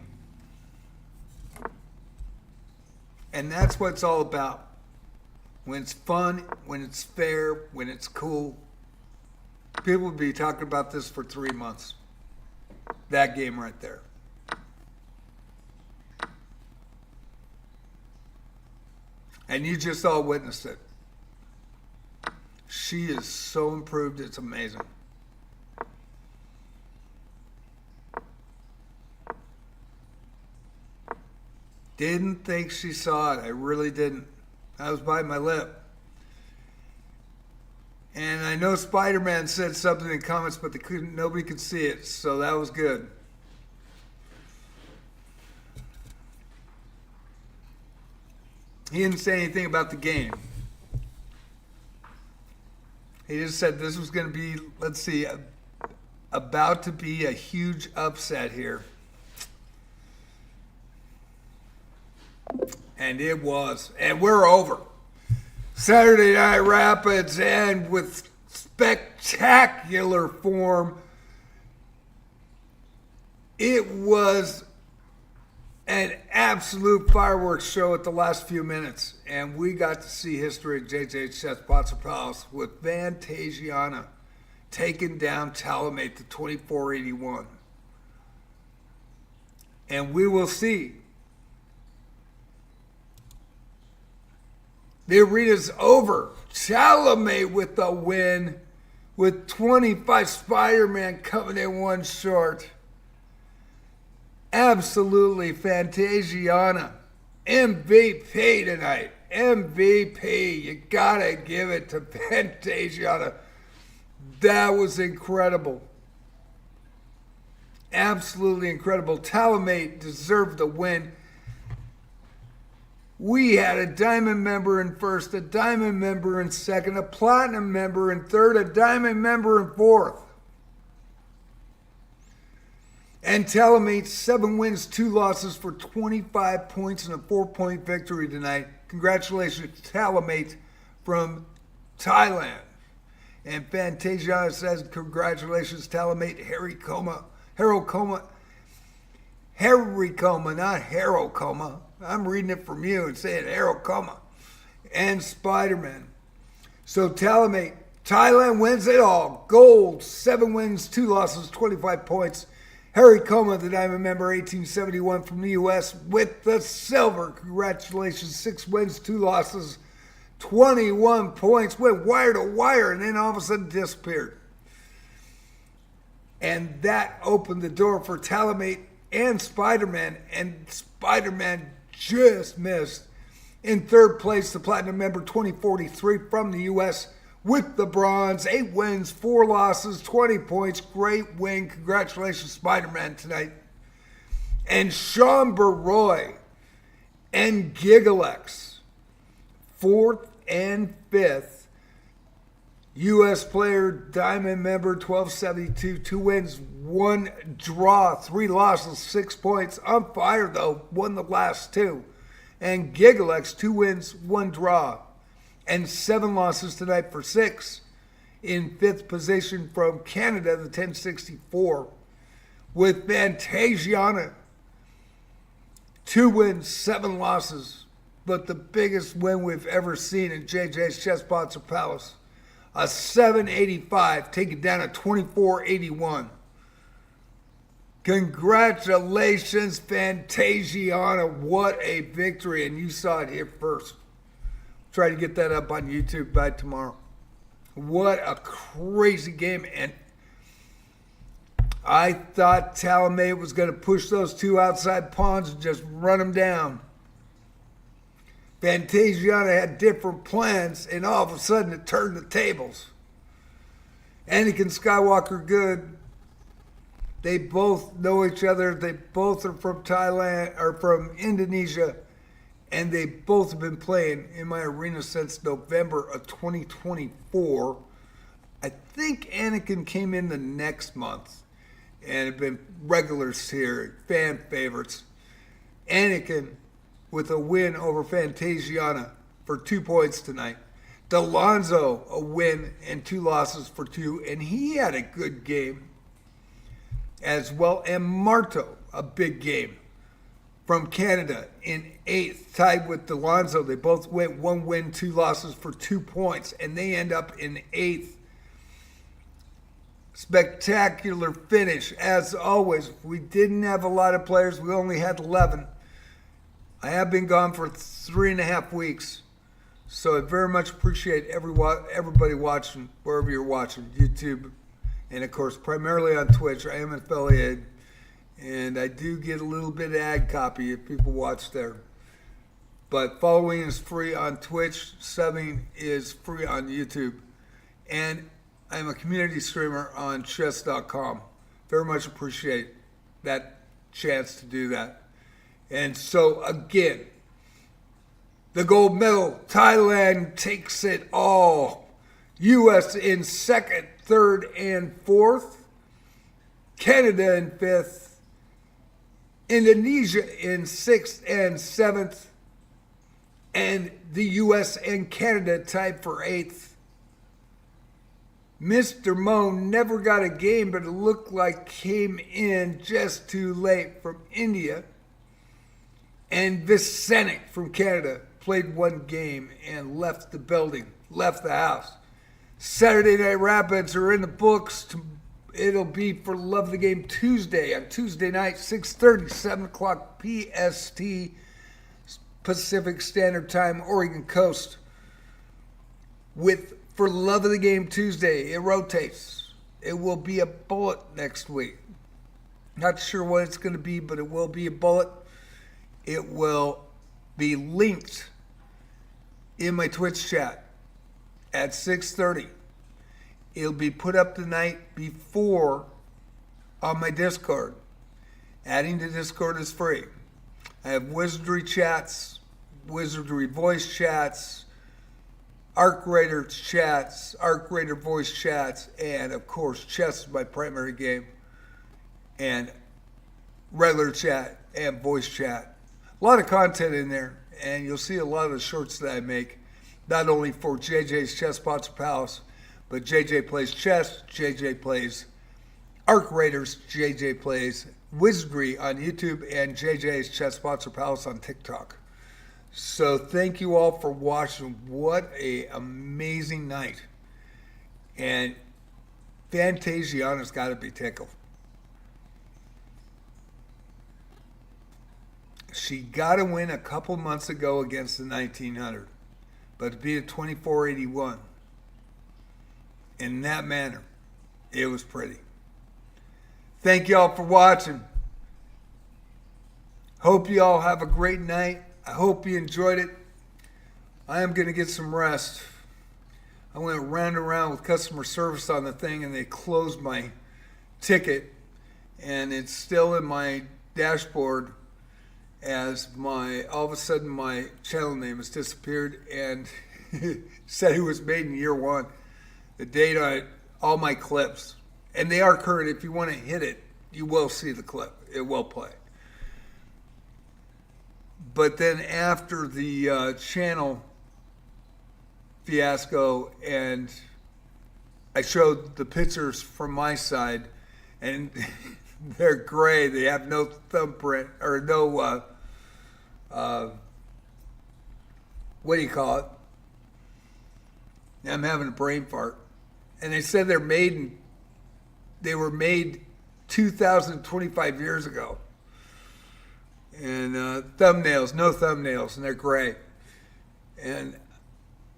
And that's what it's all about. When it's fun, when it's fair, when it's cool. People will be talking about this for 3 months. That game right there. And you just all witnessed it. She is so improved, it's amazing. Didn't think she saw it. I really didn't. I was biting my lip. And I know Spider-Man said something in comments, but nobody could see it, so that was good. He didn't say anything about the game. He just said this was going to be, let's see, about to be a huge upset here. And it was. And we're over. Saturday Night Rapids, and with spectacular form. It was an absolute fireworks show at the last few minutes. And we got to see history at JJ's Chess Boxer Palace with Fantasiana taking down Talamate to 24-81. And we will see. The arena's over. Chalamet with the win, with 25. Spider-Man coming in one short. Absolutely Fantasiana. MVP tonight. MVP. You gotta give it to Fantasiana. That was incredible. Absolutely incredible. Talamate deserved the win. We had a diamond member in first, a diamond member in second, a platinum member in third, a diamond member in fourth. And Talamate, 7 wins, 2 losses for 25 points and a 4-point victory tonight. Congratulations, Talamate from Thailand. And Fantasiana says, congratulations, Talamate, Harry Coma, not Hero Coma. I'm reading it from you and saying Hero Coma. And Spider-Man. So Talamate, Thailand wins it all. Gold, 7 wins, 2 losses, 25 points. Harry Coma, the diamond member, 1871 from the U.S. with the silver. Congratulations, 6 wins, 2 losses, 21 points. Went wire to wire and then all of a sudden disappeared. And that opened the door for Talamate and Spider-Man. And Spider-Man just missed. In third place, the platinum member, 2043 from the U.S. with the bronze. 8 wins, 4 losses, 20 points. Great win. Congratulations, Spider-Man, tonight. And Sean Baroy and Gigalex, 4th and 5th. U.S. player, diamond member, 1272, 2 wins, 1 draw, 3 losses, 6 points. On fire, though, won the last 2. And Gigalex, 2 wins, 1 draw, and 7 losses tonight for 6. In 5th position from Canada, the 1064, with Fantasiana, 2 wins, 7 losses, but the biggest win we've ever seen in JJ's Chess Boxer Palace. A 785, taken down a 24-81. Congratulations, Fantasiana. What a victory. And you saw it here first. Try to get that up on YouTube by tomorrow. What a crazy game. And I thought Talamate was going to push those 2 outside pawns and just run them down. Fantasiana had different plans, and all of a sudden it turned the tables. Anakin Skywalker good. They both know each other. They both are from Thailand or from Indonesia. and they both have been playing in my arena since November of 2024. I think Anakin came in the next month and have been regulars here, fan favorites. Anakin with a win over Fantasiana for 2 points tonight. Delonzo, a win and 2 losses for 2, and he had a good game as well. And Marto, a big game from Canada in 8th, tied with Delonzo. They both went 1 win, 2 losses for 2 points, and they end up in 8th. Spectacular finish, as always. We didn't have a lot of players. We only had 11. I have been gone for 3.5 weeks, so I very much appreciate everybody watching, wherever you're watching, YouTube, and of course, primarily on Twitch. I am affiliated, and I do get a little bit of ad copy if people watch there. But following is free on Twitch, subbing is free on YouTube, and I'm a community streamer on chess.com. Very much appreciate that chance to do that. And so again, the gold medal, Thailand takes it all. U.S. in 2nd, 3rd, and 4th. Canada in 5th. Indonesia in 6th and 7th. And the U.S. and Canada tied for 8th. Mr. Mo never got a game, but it looked like came in just too late from India. And Vicenic from Canada played 1 game and left the building, left the house. Saturday Night Rapids are in the books. It'll be for Love the Game Tuesday on Tuesday night, 6:30, 7 o'clock PST, Pacific Standard Time, Oregon Coast. With For Love of the Game Tuesday, it rotates. It will be a bullet next week. Not sure what it's going to be, but it will be a bullet. It will be linked in my Twitch chat at 6:30. It'll be put up the night before on my Discord. Adding to Discord is free. I have Wizardry chats, Wizardry voice chats, Arc Raider chats, Arc Raider voice chats, and of course, chess is my primary game, and regular chat and voice chat. A lot of content in there, and you'll see a lot of the shorts that I make, not only for JJ's Chess Spots Palace, but JJ plays chess, JJ plays Arc Raiders, JJ plays Wizardry on YouTube, and JJ's Chess Spots Palace on TikTok. So thank you all for watching. What a amazing night. And Fantasiana's got to be tickled. She got a win a couple months ago against the 1900, but to beat a 2481 in that manner, it was pretty. Thank you all for watching. Hope you all have a great night. I hope you enjoyed it. I am going to get some rest. I went round and round with customer service on the thing, and they closed my ticket, and it's still in my dashboard as all of a sudden my channel name has disappeared, and said it was made in year 1. The date on it, all my clips, and they are current. If you want to hit it, you will see the clip. It will play. But then after the channel fiasco, and I showed the pictures from my side, and they're gray. They have no thumbprint, or no, what do you call it? I'm having a brain fart. And they said they were made 2,025 years ago. And thumbnails, no thumbnails, and they're gray. And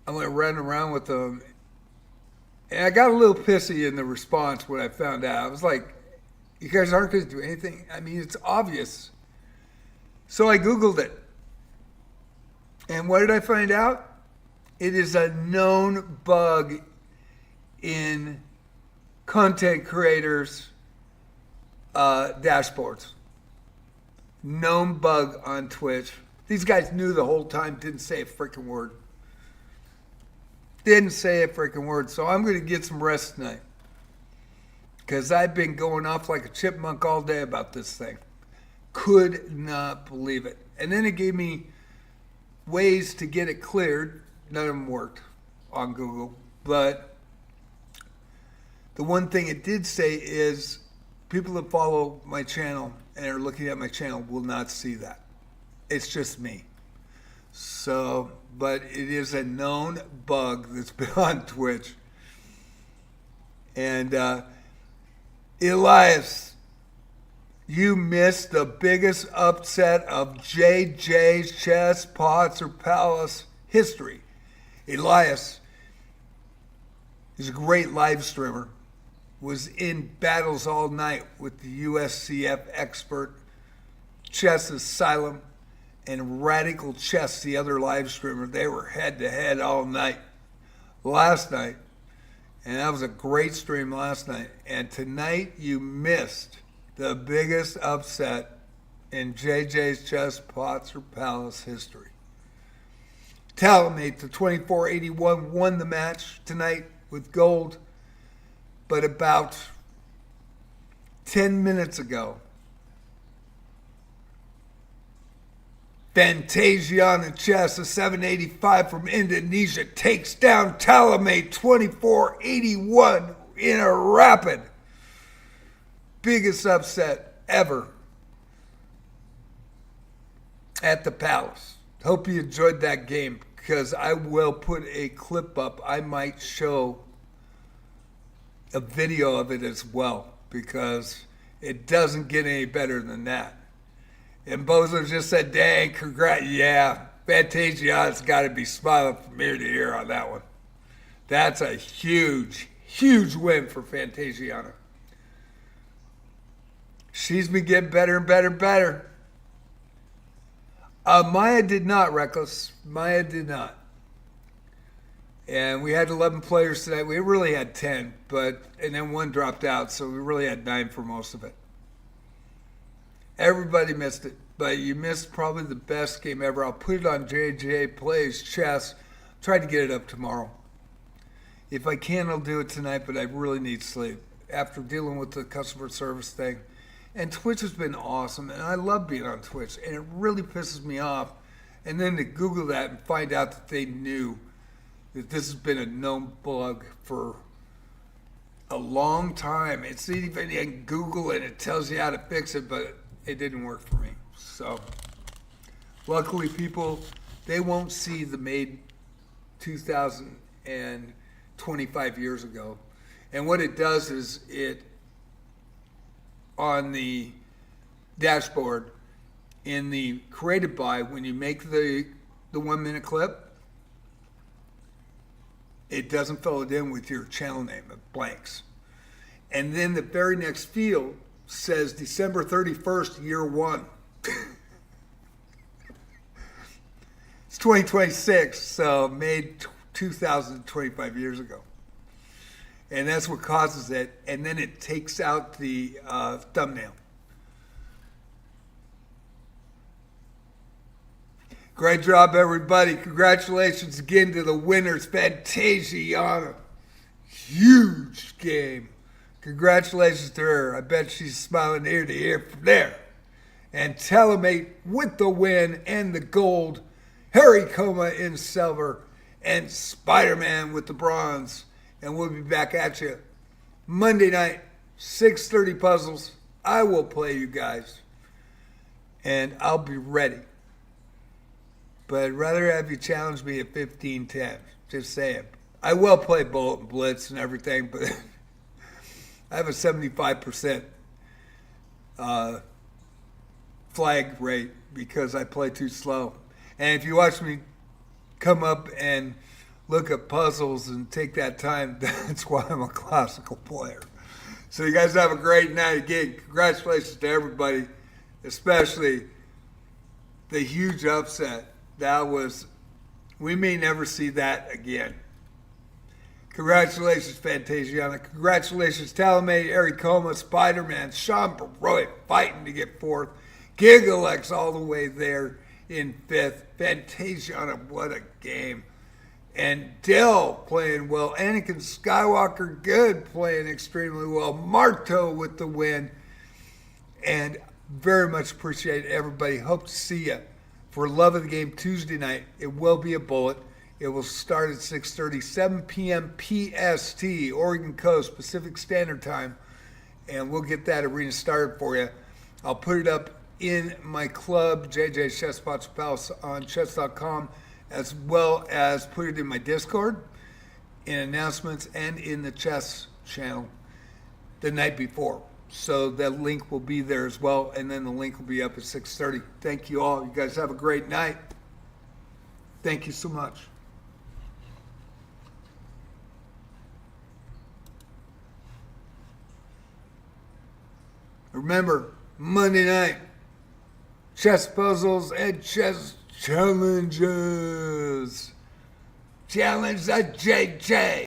I went running around with them. And I got a little pissy in the response when I found out. I was like, you guys aren't going to do anything? I mean, it's obvious. So I Googled it. And what did I find out? It is a known bug in content creators' dashboards. Known bug on Twitch. These guys knew the whole time, didn't say a freaking word. Didn't say a freaking word. So I'm going to get some rest tonight. Because I've been going off like a chipmunk all day about this thing. Could not believe it. And then it gave me ways to get it cleared. None of them worked on Google. But the one thing it did say is people that follow my channel and are looking at my channel will not see that. It's just me. So, but it is a known bug that's been on Twitch. And Elias, you missed the biggest upset of JJ's Chess, Pots, or Palace history. Elias is a great live streamer. Was in battles all night with the USCF expert, Chess Asylum, and Radical Chess, the other live streamer. They were head to head all night last night. And that was a great stream last night. And tonight you missed the biggest upset in JJ's Chess, Pots, or Palace history. Talamate, the 2481, won the match tonight with gold. But about 10 minutes ago, Fantasiana Chess, a 785 from Indonesia, takes down Talamate 2481 in a rapid. Biggest upset ever at the Palace. Hope you enjoyed that game, because I will put a clip up. I might show a video of it as well, because it doesn't get any better than that. And Bozo just said, dang, congrats. Yeah, Fantasiana's got to be smiling from ear to ear on that one. That's a huge, huge win for Fantasiana. She's been getting better and better and better. Maya did not, Reckless. Maya did not. And we had 11 players tonight. We really had 10, and then one dropped out, so we really had 9 for most of it. Everybody missed it, but you missed probably the best game ever. I'll put it on JJ Plays Chess. Try to get it up tomorrow. If I can, I'll do it tonight, but I really need sleep after dealing with the customer service thing. And Twitch has been awesome, and I love being on Twitch, and it really pisses me off. And then to Google that and find out that they knew that this has been a known bug for a long time. It's even in Google, and it tells you how to fix it, but it didn't work for me. So luckily people, they won't see the made 2025 years ago. And what it does is it, on the dashboard, in the created by, when you make the 1 minute clip, it doesn't fill it in with your channel name, it blanks. And then the very next field says December 31st, year 1. It's 2026, so made 2025 years ago. And that's what causes it. And then it takes out the thumbnail. Great job, everybody. Congratulations again to the winners. Fantasiana. Huge game. Congratulations to her. I bet she's smiling ear to ear from there. And Talamate with the win and the gold. Harry Coma in silver. And Spider-Man with the bronze. And we'll be back at you Monday night, 6:30 puzzles. I will play you guys. And I'll be ready. But I'd rather have you challenge me at 15-10. Just saying. I will play Bullet and Blitz and everything, but I have a 75% flag rate because I play too slow. And if you watch me come up and look at puzzles and take that time, that's why I'm a classical player. So you guys have a great night. Again, congratulations to everybody, especially the huge upset. That was, we may never see that again. Congratulations, Fantasiana. Congratulations, Talamate, Eric Coma, Spider-Man, Sean Baroy fighting to get fourth. Gigalex all the way there. in fifth. Fantasia, what a game. And Dill playing well. Anakin Skywalker good, playing extremely well. Marto with the win. And very much appreciate everybody. Hope to see you for Love of the Game Tuesday night. It will be a bullet. It will start at 6:30, 7 p.m. PST, Oregon Coast, Pacific Standard Time. And we'll get that arena started for you. I'll put it up in my club, JJ Chess Spots Palace on chess.com, as well as put it in my Discord, in announcements, and in the chess channel the night before. So that link will be there as well, and then the link will be up at 6:30. Thank you all. You guys have a great night. Thank you so much. Remember, Monday night, chess puzzles and chess challenges. Challenge the JJ.